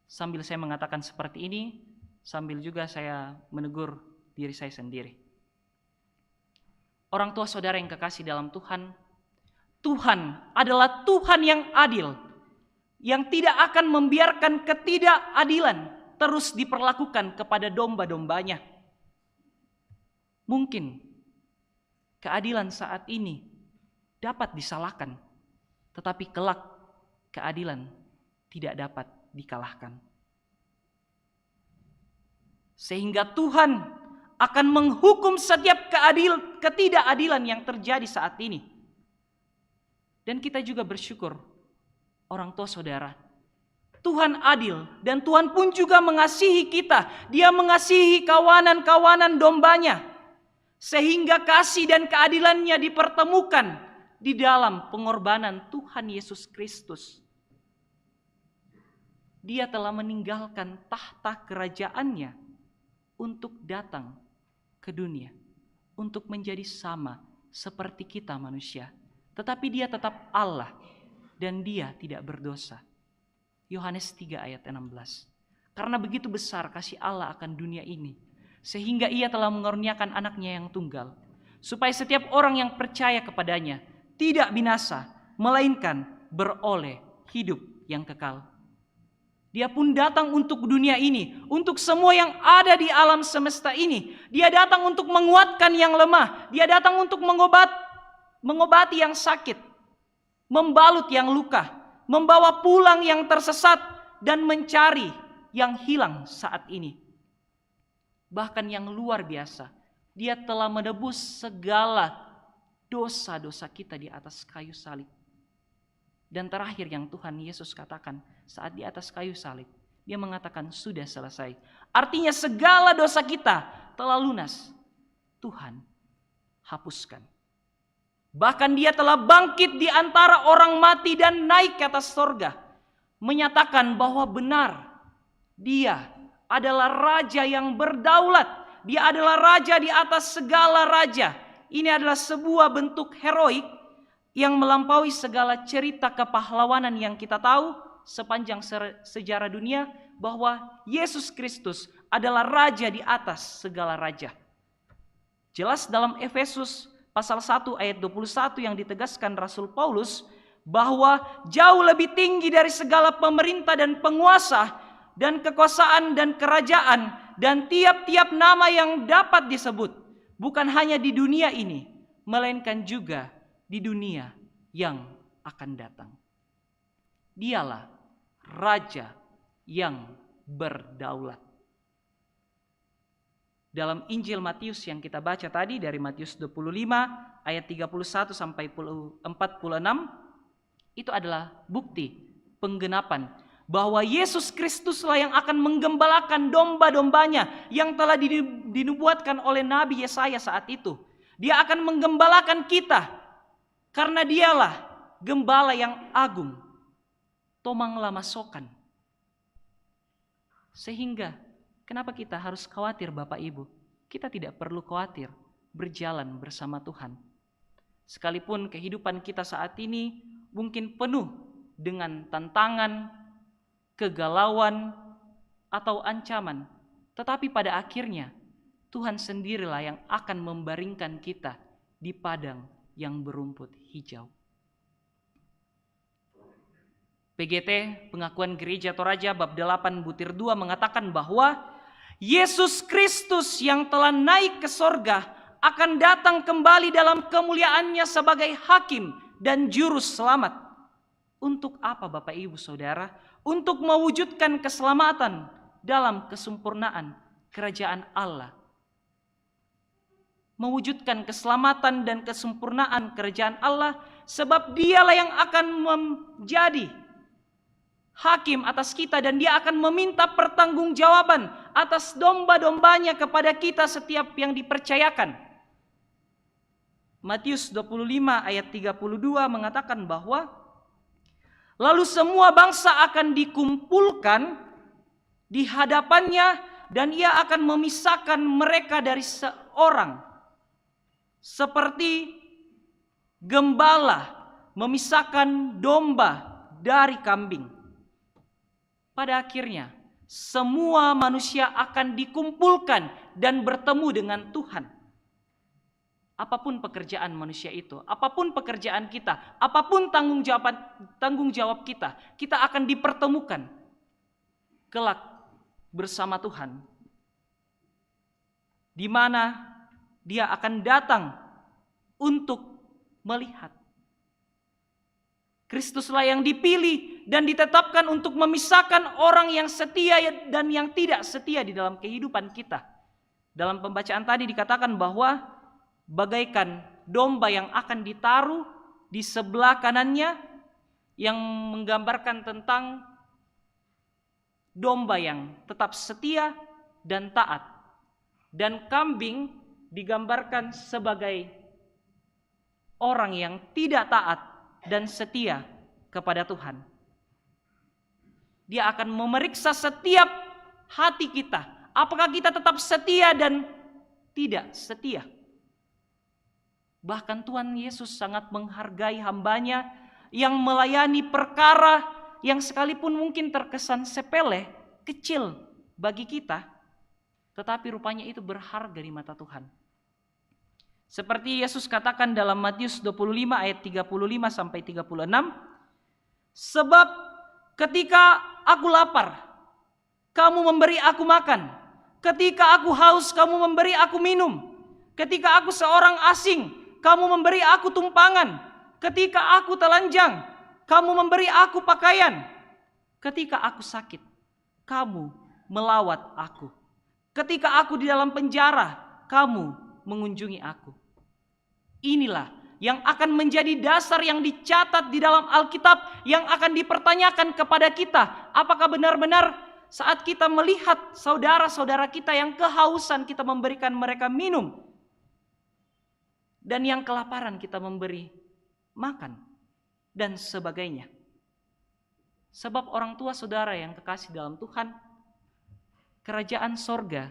Sambil saya mengatakan seperti ini, sambil juga saya menegur diri saya sendiri. Orang tua saudara yang kekasih dalam Tuhan, Tuhan adalah Tuhan yang adil, yang tidak akan membiarkan ketidakadilan terus diperlakukan kepada domba-dombanya. Mungkin keadilan saat ini dapat disalahkan, tetapi kelak keadilan tidak dapat dikalahkan. Sehingga Tuhan akan menghukum setiap ketidakadilan yang terjadi saat ini. Dan kita juga bersyukur, orang tua saudara, Tuhan adil dan Tuhan pun juga mengasihi kita. Dia mengasihi kawanan-kawanan dombanya, sehingga kasih dan keadilannya dipertemukan di dalam pengorbanan Tuhan Yesus Kristus. Dia telah meninggalkan tahta kerajaannya untuk datang ke dunia, untuk menjadi sama seperti kita manusia. Tetapi dia tetap Allah dan dia tidak berdosa. Yohanes 3 ayat 16. Karena begitu besar kasih Allah akan dunia ini, sehingga ia telah mengaruniakan anaknya yang tunggal, supaya setiap orang yang percaya kepadanya tidak binasa, melainkan beroleh hidup yang kekal. Dia pun datang untuk dunia ini, untuk semua yang ada di alam semesta ini. Dia datang untuk menguatkan yang lemah. Dia datang untuk mengobati yang sakit, membalut yang luka, membawa pulang yang tersesat, dan mencari yang hilang saat ini. Bahkan yang luar biasa, dia telah menebus segala dosa-dosa kita di atas kayu salib. Dan terakhir yang Tuhan Yesus katakan saat di atas kayu salib, dia mengatakan sudah selesai. Artinya segala dosa kita telah lunas. Tuhan hapuskan. Bahkan dia telah bangkit di antara orang mati dan naik ke atas sorga, menyatakan bahwa benar dia adalah raja yang berdaulat. Dia adalah raja di atas segala raja. Ini adalah sebuah bentuk heroik yang melampaui segala cerita kepahlawanan yang kita tahu sepanjang sejarah dunia, bahwa Yesus Kristus adalah raja di atas segala raja. Jelas dalam Efesus pasal 1 ayat 21 yang ditegaskan Rasul Paulus, bahwa jauh lebih tinggi dari segala pemerintah dan penguasa dan kekuasaan dan kerajaan dan tiap-tiap nama yang dapat disebut, bukan hanya di dunia ini, melainkan juga di dunia yang akan datang. Dialah raja yang berdaulat. Dalam Injil Matius yang kita baca tadi dari Matius 25 ayat 31 sampai 46, itu adalah bukti penggenapan bahwa Yesus Kristuslah yang akan menggembalakan domba-dombanya yang telah dinubuatkan oleh Nabi Yesaya saat itu. Dia akan menggembalakan kita karena dialah gembala yang agung, tomang lama sokan. Sehingga kenapa kita harus khawatir Bapak Ibu? Kita tidak perlu khawatir berjalan bersama Tuhan. Sekalipun kehidupan kita saat ini mungkin penuh dengan tantangan, kegalauan, atau ancaman. Tetapi pada akhirnya Tuhan sendirilah yang akan membaringkan kita di padang yang berumput hijau. PGT, Pengakuan Gereja Toraja bab 8 butir 2 mengatakan bahwa Yesus Kristus yang telah naik ke sorga akan datang kembali dalam kemuliaannya sebagai hakim dan juru selamat. Untuk apa Bapak Ibu Saudara? Untuk mewujudkan keselamatan dalam kesempurnaan kerajaan Allah. Mewujudkan keselamatan dan kesempurnaan kerajaan Allah, sebab dialah yang akan menjadi hakim atas kita, dan dia akan meminta pertanggungjawaban atas domba-dombanya kepada kita setiap yang dipercayakan. Matius 25 ayat 32 mengatakan bahwa lalu semua bangsa akan dikumpulkan di hadapannya dan ia akan memisahkan mereka dari seorang seperti gembala memisahkan domba dari kambing. Pada akhirnya semua manusia akan dikumpulkan dan bertemu dengan Tuhan. Apapun pekerjaan manusia itu, apapun pekerjaan kita, apapun tanggung jawab kita, kita akan dipertemukan kelak bersama Tuhan, di mana Dia akan datang untuk melihat. Kristuslah yang dipilih dan ditetapkan untuk memisahkan orang yang setia dan yang tidak setia di dalam kehidupan kita. Dalam pembacaan tadi dikatakan bahwa bagaikan domba yang akan ditaruh di sebelah kanannya, yang menggambarkan tentang domba yang tetap setia dan taat. Dan kambing digambarkan sebagai orang yang tidak taat dan setia kepada Tuhan. Dia akan memeriksa setiap hati kita. Apakah kita tetap setia dan tidak setia? Bahkan Tuhan Yesus sangat menghargai hambanya yang melayani perkara yang sekalipun mungkin terkesan sepele, kecil bagi kita, tetapi rupanya itu berharga di mata Tuhan. Seperti Yesus katakan dalam Matius 25 ayat 35 sampai 36, sebab ketika aku lapar, kamu memberi aku makan. Ketika aku haus, kamu memberi aku minum. Ketika aku seorang asing, kamu memberi aku tumpangan. Ketika aku telanjang, kamu memberi aku pakaian. Ketika aku sakit, kamu melawat aku. Ketika aku di dalam penjara, kamu mengunjungi aku. Inilah yang akan menjadi dasar yang dicatat di dalam Alkitab, yang akan dipertanyakan kepada kita. Apakah benar-benar saat kita melihat saudara-saudara kita yang kehausan, kita memberikan mereka minum, dan yang kelaparan kita memberi makan, dan sebagainya. Sebab orang tua saudara yang kekasih dalam Tuhan, kerajaan sorga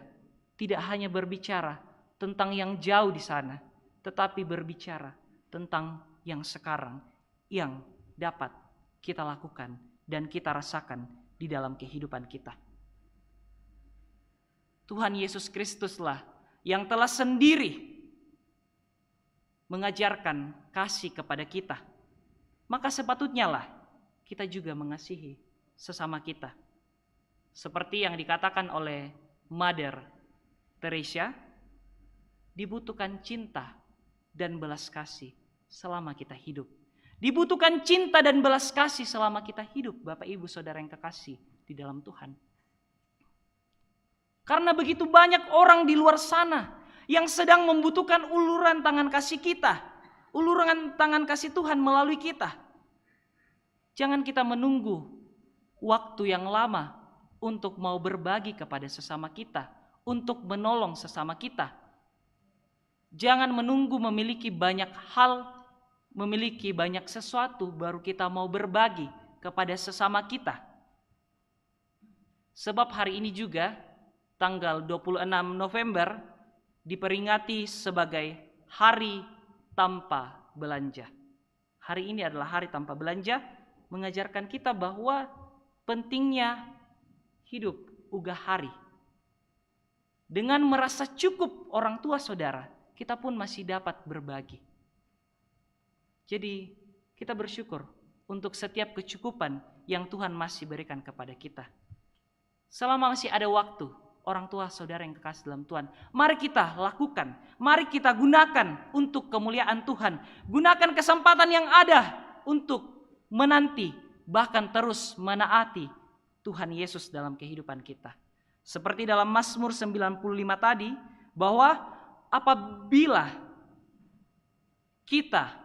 tidak hanya berbicara tentang yang jauh di sana, tetapi berbicara tentang yang sekarang, yang dapat kita lakukan dan kita rasakan di dalam kehidupan kita. Tuhan Yesus Kristuslah yang telah sendiri mengajarkan kasih kepada kita. Maka sepatutnya lah kita juga mengasihi sesama kita. Seperti yang dikatakan oleh Mother Teresa, dibutuhkan cinta dan belas kasih selama kita hidup. Dibutuhkan cinta dan belas kasih selama kita hidup, Bapak Ibu Saudara yang kekasih di dalam Tuhan. Karena begitu banyak orang di luar sana yang sedang membutuhkan uluran tangan kasih kita, uluran tangan kasih Tuhan melalui kita. Jangan kita menunggu waktu yang lama untuk mau berbagi kepada sesama kita, untuk menolong sesama kita. Jangan menunggu memiliki banyak hal, memiliki banyak sesuatu baru kita mau berbagi kepada sesama kita. Sebab hari ini juga tanggal 26 November diperingati sebagai Hari Tanpa Belanja. Hari ini adalah Hari Tanpa Belanja, mengajarkan kita bahwa pentingnya hidup ugah hari. Dengan merasa cukup orang tua saudara, kita pun masih dapat berbagi. Jadi kita bersyukur untuk setiap kecukupan yang Tuhan masih berikan kepada kita. Selama masih ada waktu, orang tua saudara yang kekasih dalam Tuhan, mari kita lakukan, mari kita gunakan untuk kemuliaan Tuhan. Gunakan kesempatan yang ada untuk menanti, bahkan terus menaati Tuhan Yesus dalam kehidupan kita. Seperti dalam Mazmur 95 tadi, bahwa apabila kita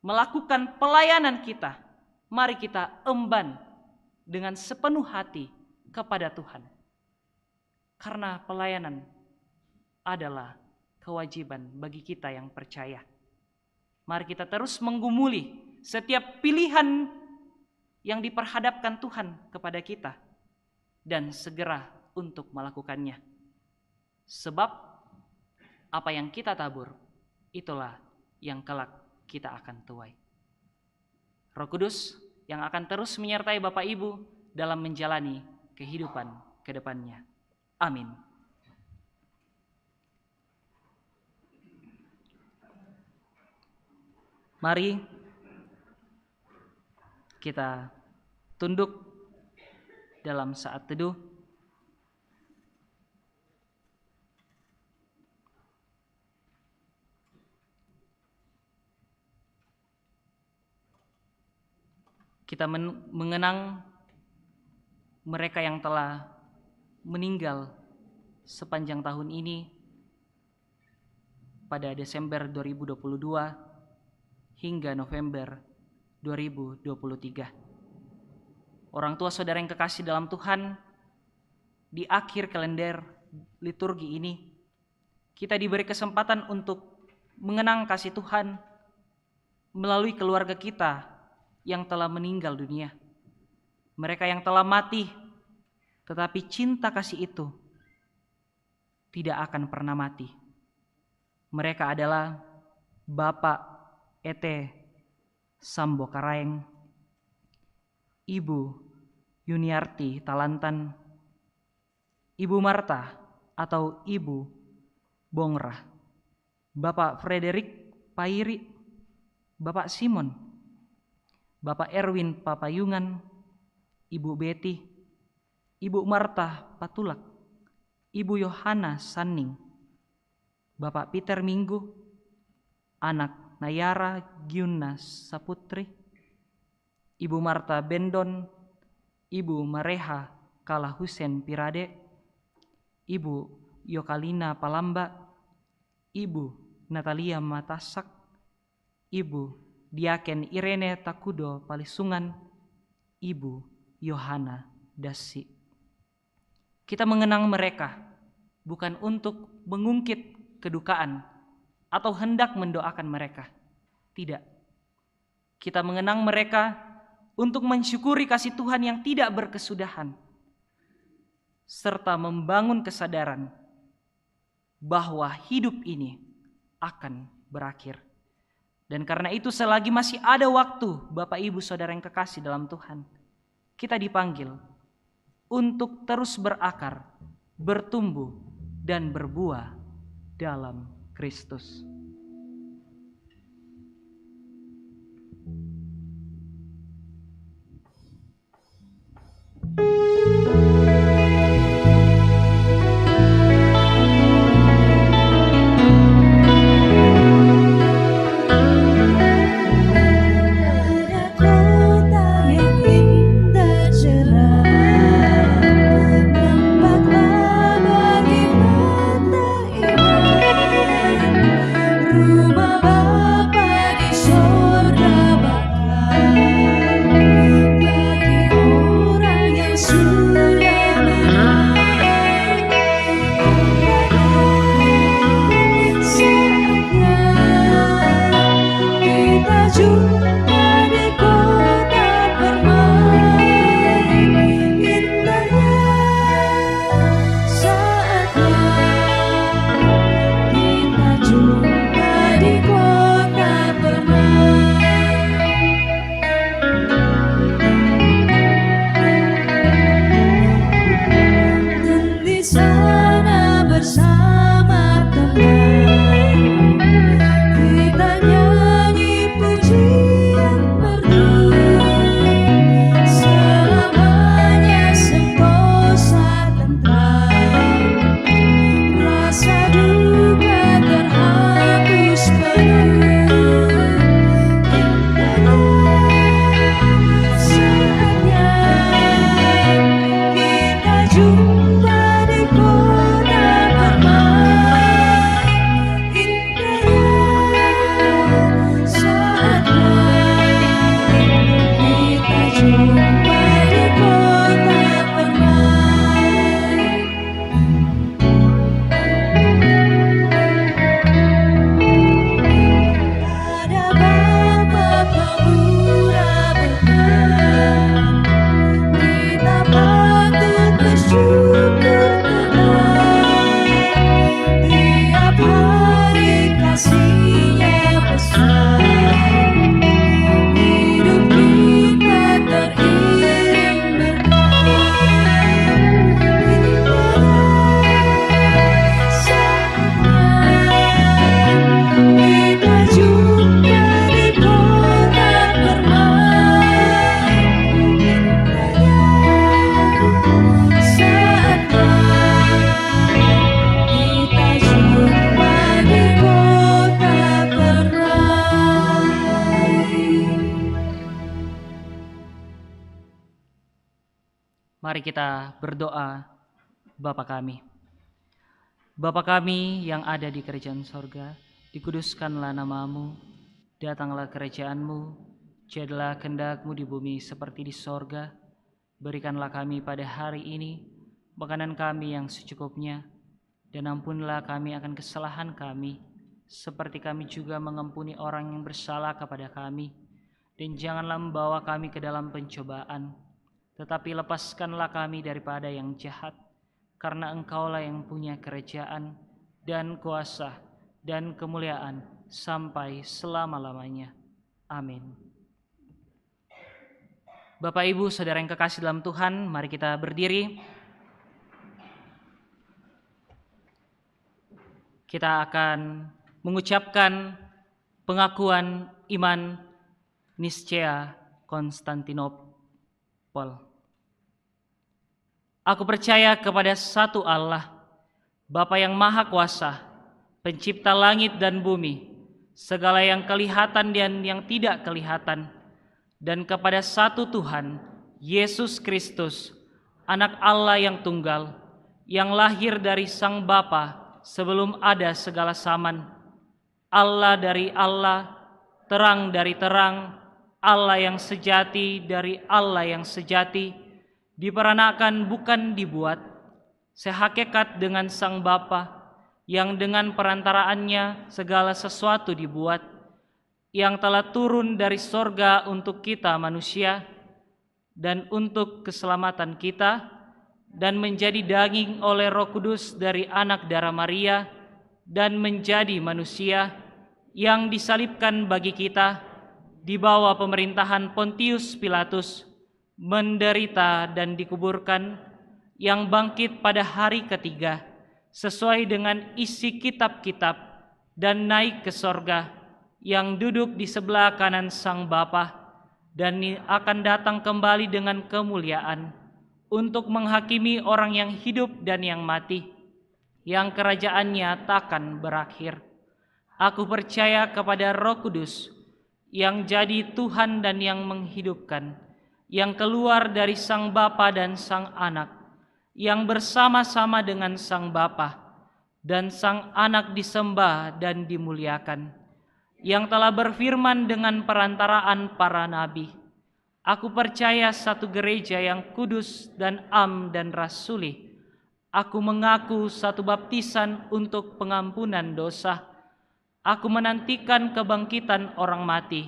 melakukan pelayanan kita, mari kita emban dengan sepenuh hati kepada Tuhan. Karena pelayanan adalah kewajiban bagi kita yang percaya. Mari kita terus menggumuli setiap pilihan yang diperhadapkan Tuhan kepada kita dan segera untuk melakukannya. Sebab apa yang kita tabur, itulah yang kelak kita akan tuai. Roh Kudus yang akan terus menyertai Bapak Ibu dalam menjalani kehidupan ke depannya. Amin. Mari kita tunduk dalam saat teduh. Kita mengenang mereka yang telah meninggal sepanjang tahun ini pada Desember 2022 hingga November 2023. Orang tua saudara yang kekasih dalam Tuhan, di akhir kalender liturgi ini, kita diberi kesempatan untuk mengenang kasih Tuhan melalui keluarga kita yang telah meninggal dunia. Mereka yang telah mati, tetapi cinta kasih itu tidak akan pernah mati. Mereka adalah Bapak Ete Sambo Karaeng, Ibu Yuniarti Talantan, Ibu Marta atau Ibu Bongrah, Bapak Frederick Pairi, Bapak Simon, Bapak Erwin Papayungan, Ibu Betty, Ibu Marta Patulak, Ibu Yohana Sanning, Bapak Peter Minggu, anak Nayara Gyuna Saputri, Ibu Marta Bendon, Ibu Mareha Kala Husen Pirade, Ibu Yokalina Palamba, Ibu Natalia Matasak, Ibu Diaken Irene Takudo Palisungan, Ibu Yohana Dasi. Kita mengenang mereka bukan untuk mengungkit kedukaan atau hendak mendoakan mereka. Tidak. Kita mengenang mereka untuk mensyukuri kasih Tuhan yang tidak berkesudahan, serta membangun kesadaran bahwa hidup ini akan berakhir. Dan karena itu selagi masih ada waktu, Bapak Ibu Saudara yang kekasih dalam Tuhan, kita dipanggil untuk terus berakar, bertumbuh, dan berbuah dalam Kristus. Tempatlah bagi mata iman Mari kita berdoa. Bapa kami. Bapa kami yang ada di kerajaan sorga, dikuduskanlah namamu, datanglah kerajaanmu, jadilah kehendak-Mu di bumi seperti di sorga. Berikanlah kami pada hari ini makanan kami yang secukupnya, dan ampunilah kami akan kesalahan kami, seperti kami juga mengampuni orang yang bersalah kepada kami. Dan janganlah membawa kami ke dalam pencobaan, tetapi lepaskanlah kami daripada yang jahat, karena Engkaulah yang punya kerajaan dan kuasa dan kemuliaan sampai selama-lamanya. Amin. Bapak, Ibu, Saudara yang kekasih dalam Tuhan, mari kita berdiri. Kita akan mengucapkan pengakuan iman Niscea Konstantinopel. Aku percaya kepada satu Allah, Bapa yang Maha Kuasa, Pencipta langit dan bumi, segala yang kelihatan dan yang tidak kelihatan, dan kepada satu Tuhan, Yesus Kristus, Anak Allah yang tunggal, yang lahir dari Sang Bapa sebelum ada segala zaman, Allah dari Allah, terang dari terang, Allah yang sejati dari Allah yang sejati, diperanakan bukan dibuat, sehakikat dengan Sang Bapa, yang dengan perantaraannya segala sesuatu dibuat, yang telah turun dari sorga untuk kita manusia, dan untuk keselamatan kita, dan menjadi daging oleh Roh Kudus dari anak darah Maria, dan menjadi manusia, yang disalibkan bagi kita, di bawah pemerintahan Pontius Pilatus, menderita dan dikuburkan, yang bangkit pada hari ketiga, sesuai dengan isi kitab-kitab, dan naik ke sorga, yang duduk di sebelah kanan Sang Bapa, dan akan datang kembali dengan kemuliaan, untuk menghakimi orang yang hidup dan yang mati, yang kerajaannya takkan berakhir. Aku percaya kepada Roh Kudus, yang jadi Tuhan dan yang menghidupkan, yang keluar dari Sang Bapa dan Sang Anak, yang bersama-sama dengan Sang Bapa dan Sang Anak disembah dan dimuliakan, yang telah berfirman dengan perantaraan para nabi. Aku percaya satu gereja yang kudus dan am dan rasuli. Aku mengaku satu baptisan untuk pengampunan dosa. Aku menantikan kebangkitan orang mati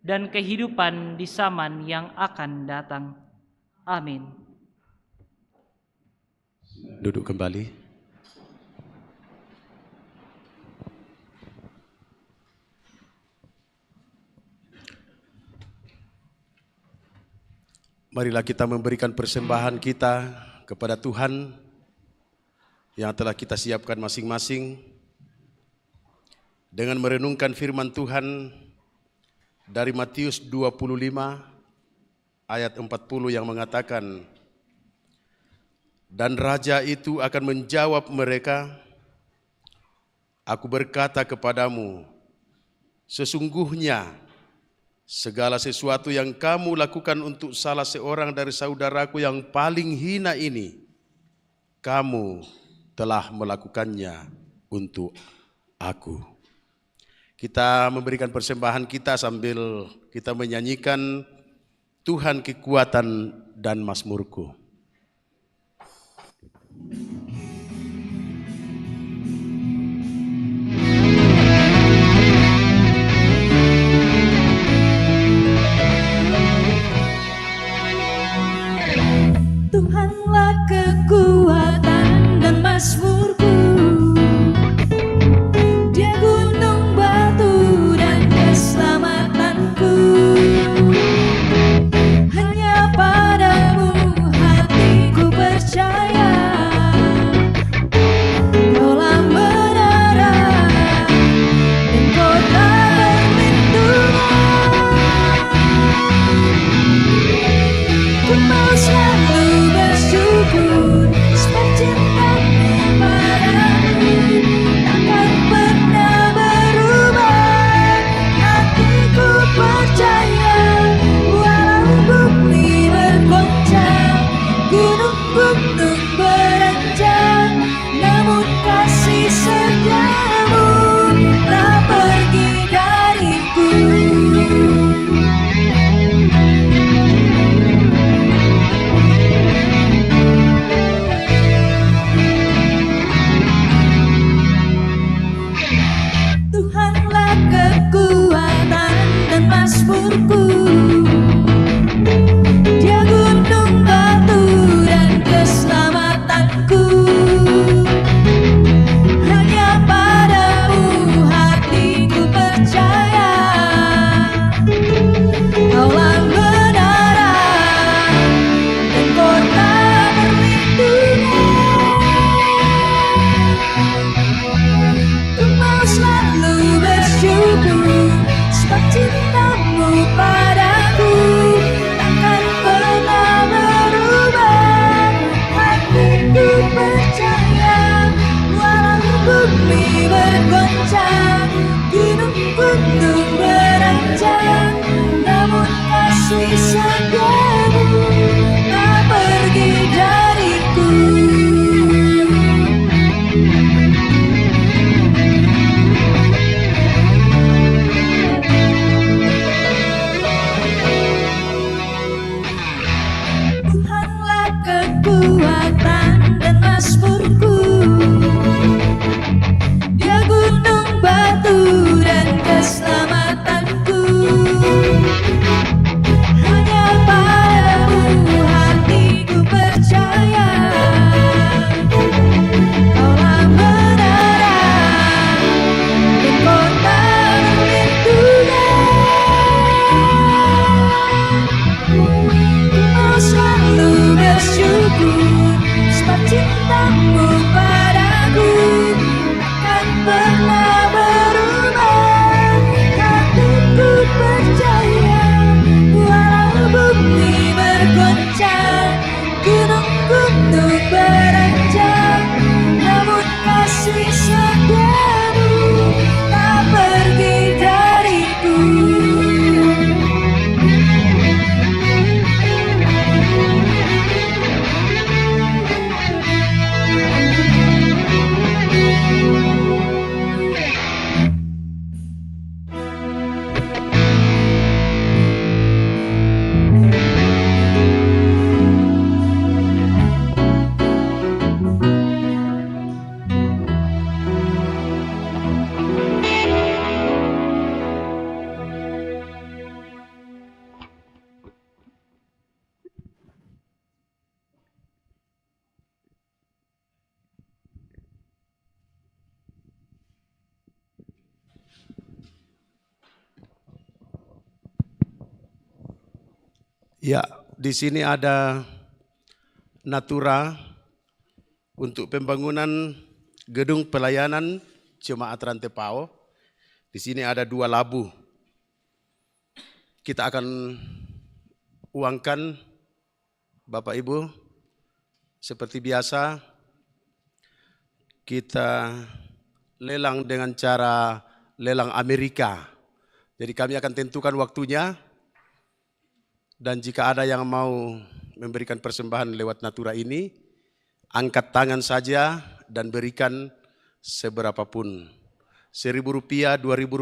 dan kehidupan di zaman yang akan datang. Amin. Duduk kembali. Marilah kita memberikan persembahan kita kepada Tuhan yang telah kita siapkan masing-masing dengan merenungkan firman Tuhan dari Matius 25 ayat 40 yang mengatakan, dan raja itu akan menjawab mereka, aku berkata kepadamu, sesungguhnya segala sesuatu yang kamu lakukan untuk salah seorang dari saudaraku yang paling hina ini, kamu telah melakukannya untuk aku. Kita memberikan persembahan kita sambil kita menyanyikan Tuhan kekuatan dan mazmurku. Tuhanlah kekuatan dan mazmurku, Dia gunung batu dan keselamatanku. Hanya padamu hatiku percaya. Ya, di sini ada natura untuk pembangunan gedung pelayanan Jemaat Rantepao. Di sini ada 2 labu. Kita akan uangkan Bapak Ibu seperti biasa. Kita lelang dengan cara lelang Amerika. Jadi kami akan tentukan waktunya. Dan jika ada yang mau memberikan persembahan lewat natura ini, angkat tangan saja dan berikan seberapapun. Rp1.000, Rp2.000,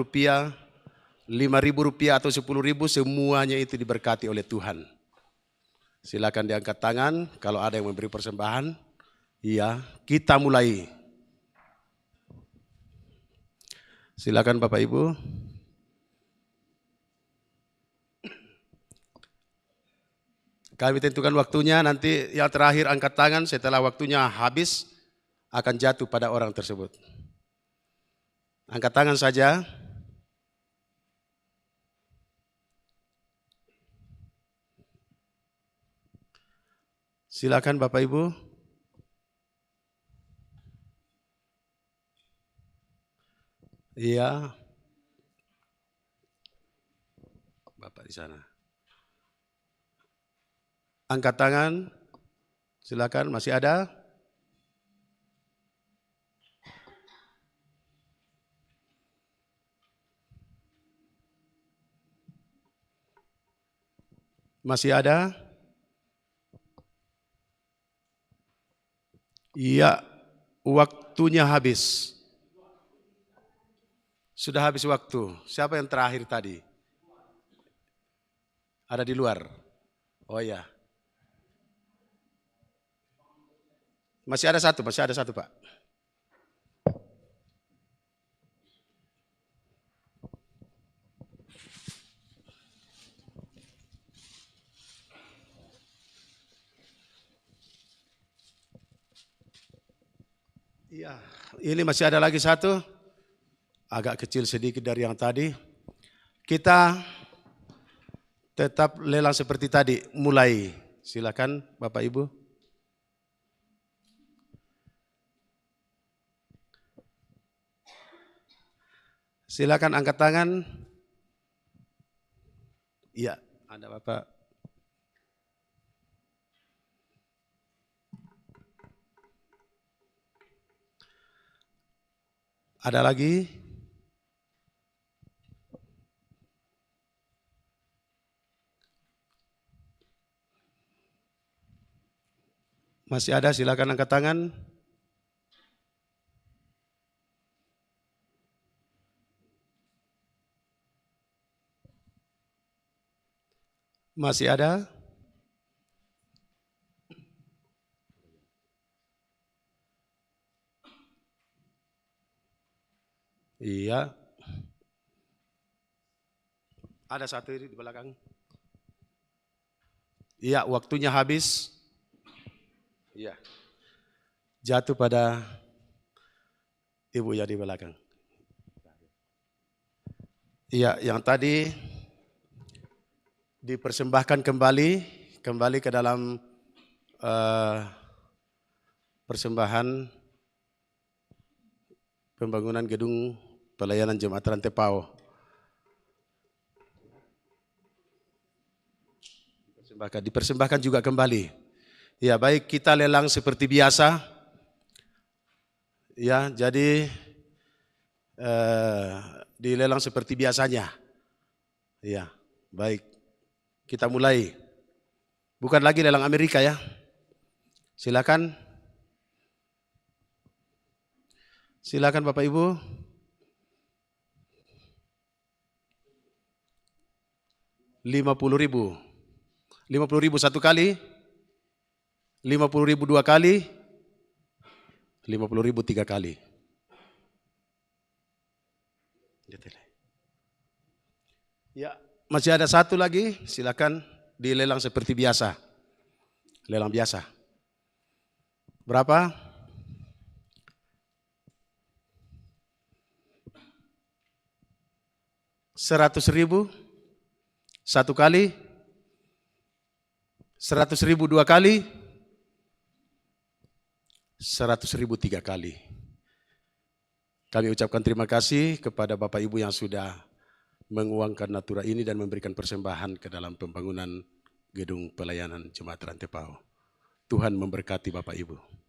Rp5.000 atau Rp10.000, semuanya itu diberkati oleh Tuhan. Silakan diangkat tangan kalau ada yang memberi persembahan. Iya, kita mulai. Silakan Bapak Ibu. Kami tentukan waktunya, nanti yang terakhir angkat tangan setelah waktunya habis akan jatuh pada orang tersebut. Angkat tangan saja. Silakan Bapak Ibu. Iya. Bapak di sana. Angkat tangan, silakan, masih ada? Masih ada? Iya, waktunya habis. Sudah habis waktu. Siapa yang terakhir tadi? Ada di luar? Oh ya. Masih ada satu Pak. Iya, ini masih ada lagi satu. Agak kecil sedikit dari yang tadi. Kita tetap lelang seperti tadi, mulai. Silakan Bapak Ibu. Silakan angkat tangan. Iya, ada Bapak. Ada lagi? Masih ada, silakan angkat tangan. Masih ada? Iya. Ada satu di belakang. Iya, waktunya habis. Iya. Jatuh pada ibu yang di belakang. Iya, yang tadi dipersembahkan kembali ke dalam persembahan pembangunan gedung pelayanan Jemaat Rantepao. Dipersembahkan juga kembali. Ya, baik, kita lelang seperti biasa. Ya, jadi dilelang seperti biasanya. Ya, baik. Kita mulai. Bukan lagi lelang Amerika ya. Silakan. Silakan Bapak Ibu. Rp50.000. Rp50.000 satu kali. Rp50.000 dua kali. Rp50.000 tiga kali. Ya, masih ada satu lagi. Silakan dilelang seperti biasa. Lelang biasa. Berapa? Rp100.000 satu kali. 100.000 2 kali, 100.000 3 kali. Kami ucapkan terima kasih kepada Bapak Ibu yang sudah menguangkan natura ini dan memberikan persembahan ke dalam pembangunan gedung pelayanan Jemaat Rantepao. Tuhan memberkati Bapak Ibu.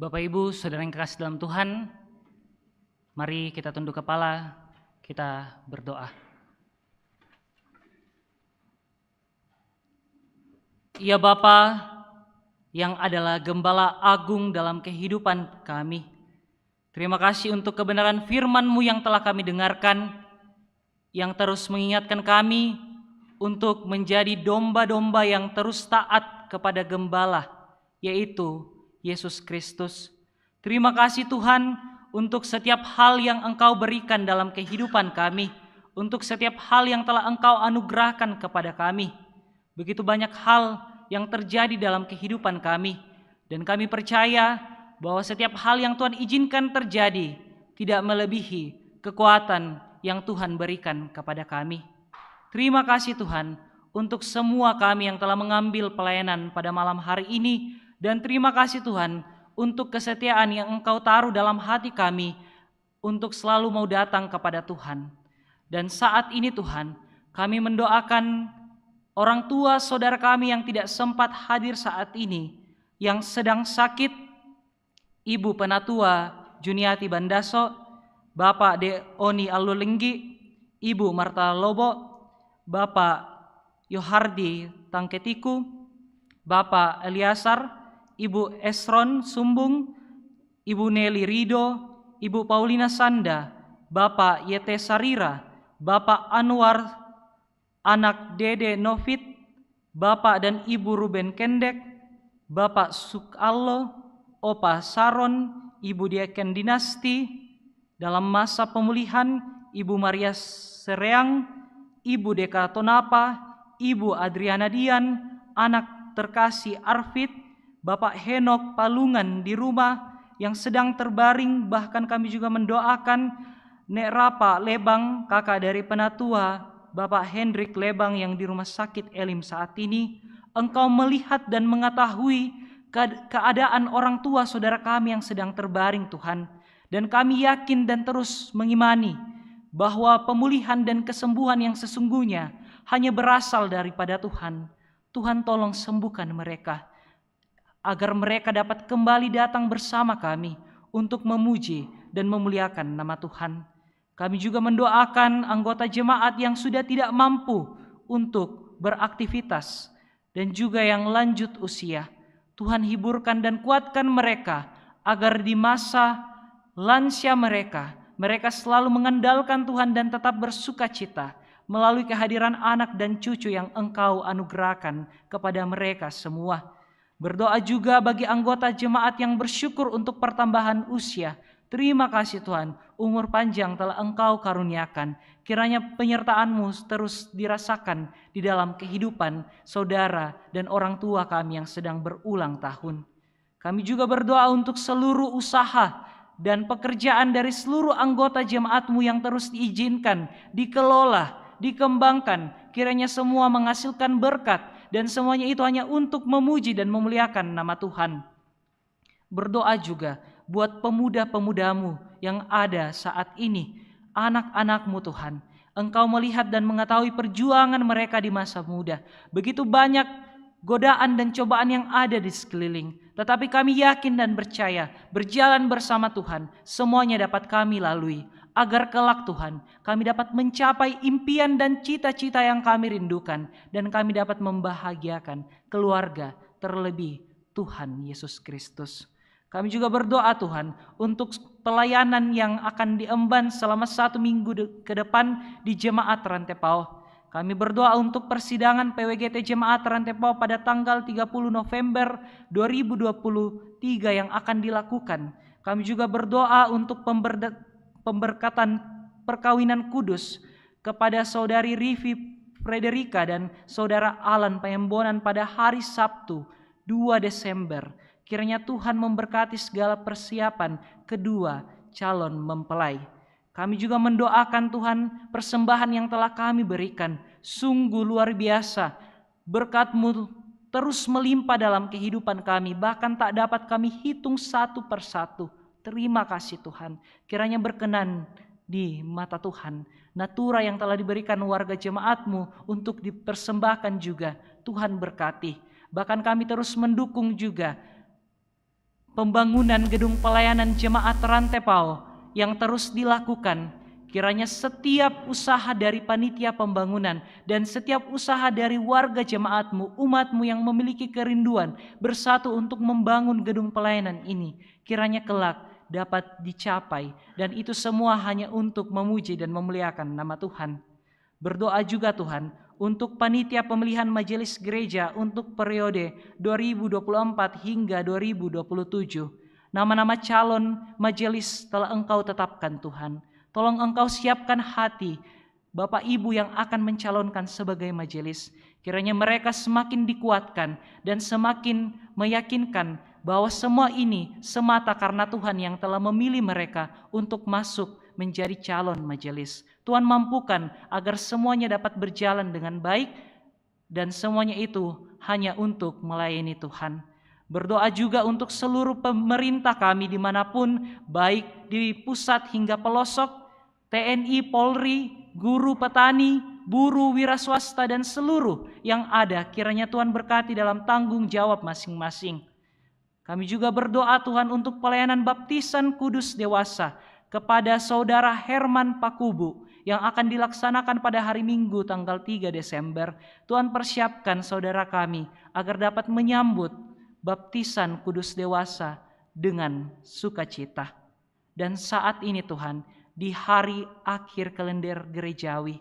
Bapak Ibu, saudara yang kekasih dalam Tuhan, mari kita tunduk kepala, kita berdoa. Ya Bapa, yang adalah Gembala Agung dalam kehidupan kami, terima kasih untuk kebenaran firman-Mu yang telah kami dengarkan, yang terus mengingatkan kami untuk menjadi domba-domba yang terus taat kepada Gembala, yaitu Yesus Kristus. Terima kasih Tuhan untuk setiap hal yang Engkau berikan dalam kehidupan kami, untuk setiap hal yang telah Engkau anugerahkan kepada kami. Begitu banyak hal yang terjadi dalam kehidupan kami, dan kami percaya bahwa setiap hal yang Tuhan izinkan terjadi tidak melebihi kekuatan yang Tuhan berikan kepada kami. Terima kasih Tuhan untuk semua kami yang telah mengambil pelayanan pada malam hari ini. Dan terima kasih Tuhan untuk kesetiaan yang Engkau taruh dalam hati kami untuk selalu mau datang kepada Tuhan. Dan saat ini Tuhan, kami mendoakan orang tua saudara kami yang tidak sempat hadir saat ini, yang sedang sakit, Ibu Penatua Juniati Bandaso, Bapak De Oni Alulenggi, Ibu Marta Lobo, Bapak Yohardi Tangketiku, Bapak Eliasar, Ibu Esron Sumbung, Ibu Nelly Rido, Ibu Paulina Sanda, Bapak Yete Sarira, Bapak Anwar, anak Dede Novit, Bapak dan Ibu Ruben Kendek, Bapak Sukallo, Opa Saron, Ibu Diaken Dinasti, dalam masa pemulihan, Ibu Maria Sereang, Ibu Deka Tonapa, Ibu Adriana Dian, anak terkasih Arfit, Bapak Henok Palungan di rumah yang sedang terbaring, bahkan kami juga mendoakan Nek Rapa Lebang, kakak dari Penatua, Bapak Hendrik Lebang yang di rumah sakit Elim saat ini. Engkau melihat dan mengetahui keadaan orang tua saudara kami yang sedang terbaring Tuhan. Dan kami yakin dan terus mengimani bahwa pemulihan dan kesembuhan yang sesungguhnya hanya berasal daripada Tuhan. Tuhan tolong sembuhkan mereka, agar mereka dapat kembali datang bersama kami untuk memuji dan memuliakan nama Tuhan. Kami juga mendoakan anggota jemaat yang sudah tidak mampu untuk beraktivitas dan juga yang lanjut usia. Tuhan hiburkan dan kuatkan mereka agar di masa lansia mereka selalu mengandalkan Tuhan dan tetap bersuka cita melalui kehadiran anak dan cucu yang Engkau anugerahkan kepada mereka semua. Berdoa juga bagi anggota jemaat yang bersyukur untuk pertambahan usia. Terima kasih Tuhan, umur panjang telah Engkau karuniakan. Kiranya penyertaan-Mu terus dirasakan di dalam kehidupan saudara dan orang tua kami yang sedang berulang tahun. Kami juga berdoa untuk seluruh usaha dan pekerjaan dari seluruh anggota jemaat-Mu yang terus diizinkan, dikelola, dikembangkan. Kiranya semua menghasilkan berkat dan semuanya itu hanya untuk memuji dan memuliakan nama Tuhan. Berdoa juga buat pemuda-pemudamu yang ada saat ini, anak-anakmu Tuhan. Engkau melihat dan mengetahui perjuangan mereka di masa muda. Begitu banyak godaan dan cobaan yang ada di sekeliling. Tetapi kami yakin dan percaya berjalan bersama Tuhan, semuanya dapat kami lalui. Agar kelak Tuhan kami dapat mencapai impian dan cita-cita yang kami rindukan. Dan kami dapat membahagiakan keluarga, terlebih Tuhan Yesus Kristus. Kami juga berdoa Tuhan untuk pelayanan yang akan diemban selama 1 minggu ke depan di Jemaat Rantepao. Kami berdoa untuk persidangan PWGT Jemaat Rantepao pada tanggal 30 November 2023 yang akan dilakukan. Kami juga berdoa untuk pemberkatan perkawinan kudus kepada Saudari Rivi Frederica dan Saudara Alan Payembonan pada hari Sabtu 2 Desember. Kiranya Tuhan memberkati segala persiapan kedua calon mempelai. Kami juga mendoakan Tuhan persembahan yang telah kami berikan. Sungguh luar biasa. Berkat-Mu terus melimpah dalam kehidupan kami. Bahkan tak dapat kami hitung satu persatu. Terima kasih Tuhan. Kiranya berkenan di mata Tuhan. Natura yang telah diberikan warga jemaat-Mu untuk dipersembahkan juga. Tuhan berkati. Bahkan kami terus mendukung juga pembangunan gedung pelayanan jemaat Rantepao yang terus dilakukan. Kiranya setiap usaha dari panitia pembangunan dan setiap usaha dari warga jemaat-Mu, umat-Mu yang memiliki kerinduan bersatu untuk membangun gedung pelayanan ini, kiranya kelak dapat dicapai, dan itu semua hanya untuk memuji dan memuliakan nama Tuhan. Berdoa juga Tuhan untuk panitia pemilihan majelis gereja untuk periode 2024 hingga 2027. Nama-nama calon majelis telah Engkau tetapkan Tuhan. Tolong Engkau siapkan hati Bapak Ibu yang akan mencalonkan sebagai majelis. Kiranya mereka semakin dikuatkan dan semakin meyakinkan bahwa semua ini semata karena Tuhan yang telah memilih mereka untuk masuk menjadi calon majelis. Tuhan mampukan agar semuanya dapat berjalan dengan baik dan semuanya itu hanya untuk melayani Tuhan. Berdoa juga untuk seluruh pemerintah kami dimanapun, baik di pusat hingga pelosok, TNI, Polri, guru, petani, buruh, wira swasta, dan seluruh yang ada. Kiranya Tuhan berkati dalam tanggung jawab masing-masing. Kami juga berdoa Tuhan untuk pelayanan baptisan kudus dewasa kepada Saudara Herman Pakubu yang akan dilaksanakan pada hari Minggu tanggal 3 Desember. Tuhan persiapkan saudara kami agar dapat menyambut baptisan kudus dewasa dengan sukacita. Dan saat ini Tuhan, di hari akhir kalender gerejawi,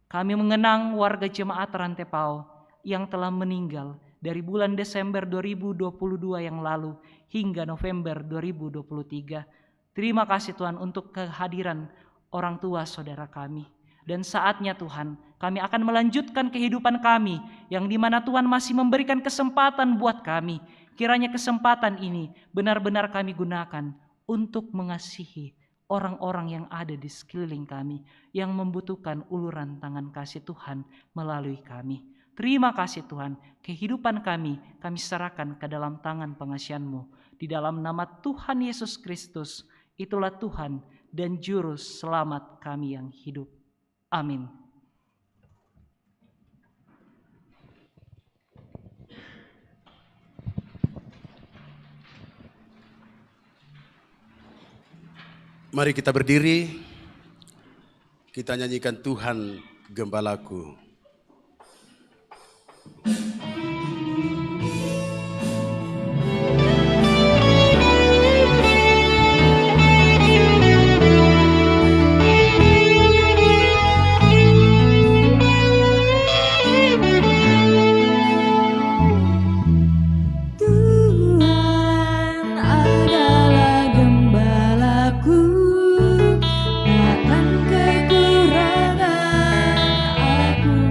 kami mengenang warga jemaat Rantepao yang telah meninggal dari bulan Desember 2022 yang lalu hingga November 2023. Terima kasih Tuhan untuk kehadiran orang tua saudara kami. Dan saatnya Tuhan, kami akan melanjutkan kehidupan kami yang dimana Tuhan masih memberikan kesempatan buat kami. Kiranya kesempatan ini benar-benar kami gunakan untuk mengasihi orang-orang yang ada di sekeliling kami yang membutuhkan uluran tangan kasih Tuhan melalui kami. Terima kasih Tuhan, kehidupan kami serahkan ke dalam tangan pengasihan-Mu. Di dalam nama Tuhan Yesus Kristus, itulah Tuhan dan Juru Selamat kami yang hidup. Amin. Mari kita berdiri, kita nyanyikan Tuhan Gembalaku. Takkan kekurangan aku.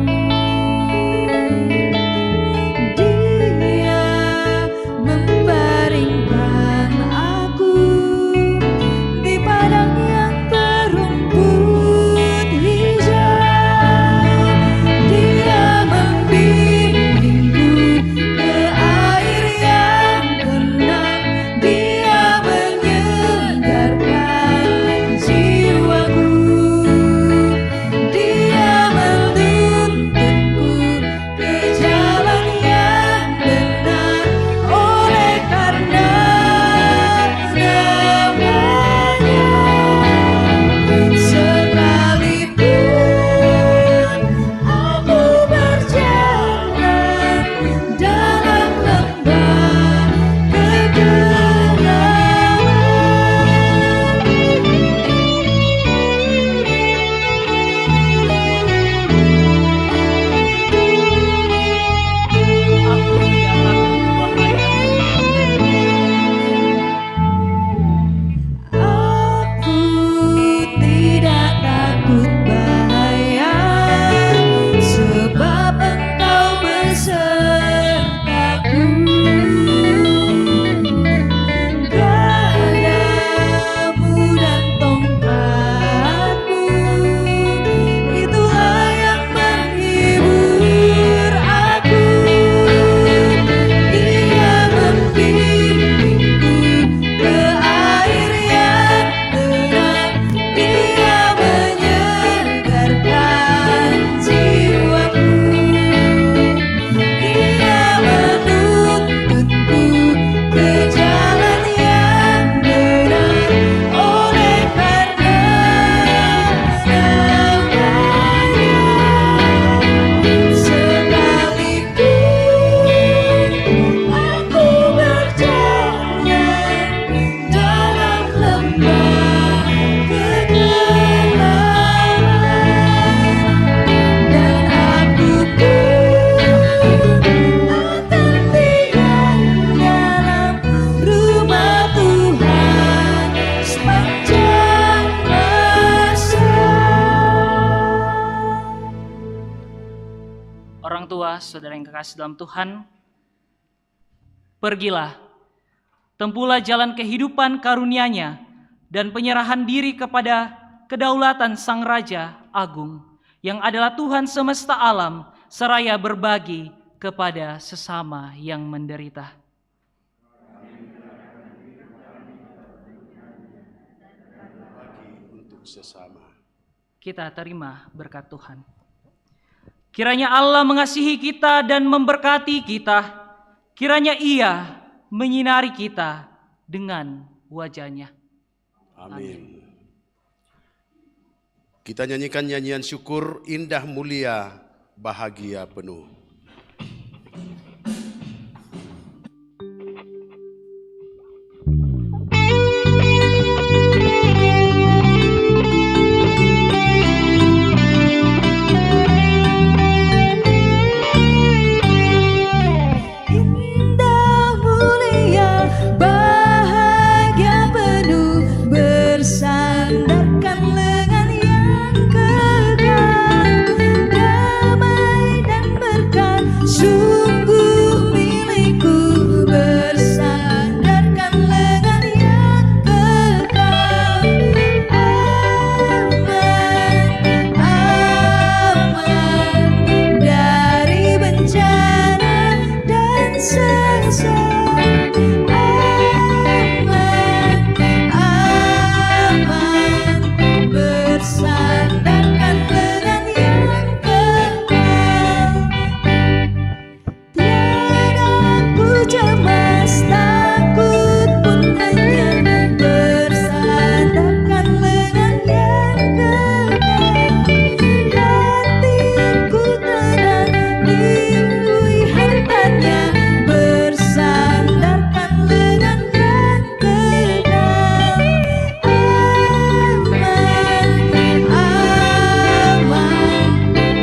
Bapak, Saudara yang kekasih dalam Tuhan, pergilah, tempuhlah jalan kehidupan karunia-Nya dan penyerahan diri kepada kedaulatan Sang Raja Agung yang adalah Tuhan semesta alam, seraya berbagi kepada sesama yang menderita. Untuk sesama. Kita terima berkat Tuhan. Kiranya Allah mengasihi kita dan memberkati kita. Kiranya Ia menyinari kita dengan wajah-Nya. Amin. Kita nyanyikan nyanyian syukur, indah mulia, bahagia penuh. Indah mulia bahagia penuh bersandarkan lengan yang kekal, damai dan berkat sungguh milikku bersandarkan lengan yang kekal. Aman, aman dari bencana dan sesat. Aman, aman, bersandarkan lengan yang kekal. Tiada ku cemas, takut pun hanya bersandarkan lengan yang kekal. Hatiku tenang, lindungi hartanya, bersandarkan lengan yang kekal. Aman, aman,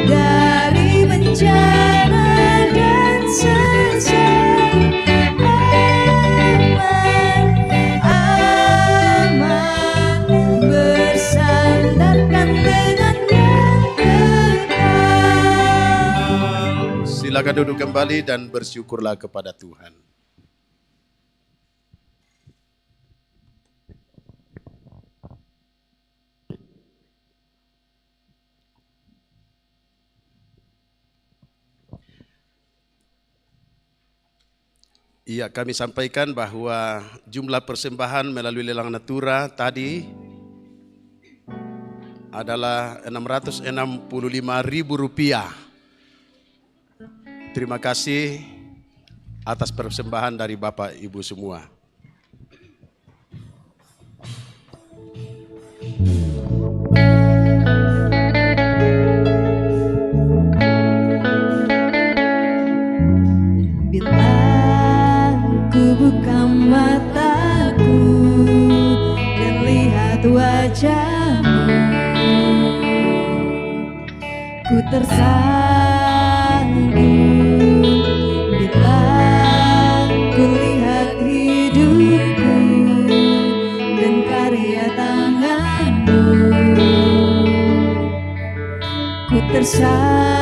dari bencana dan sesat. Aman, aman, bersandarkan lengan yang kekal. Silakan duduk kembali dan bersyukurlah kepada Tuhan. Iya, kami sampaikan bahwa jumlah persembahan melalui lelang natura tadi adalah Rp665.000. Terima kasih atas persembahan dari Bapak Ibu semua. Bila ku buka mataku dan lihat wajahmu, ku tersanggung. Bila ku lihat hidupku dan karya tanganmu, ku tersanggung.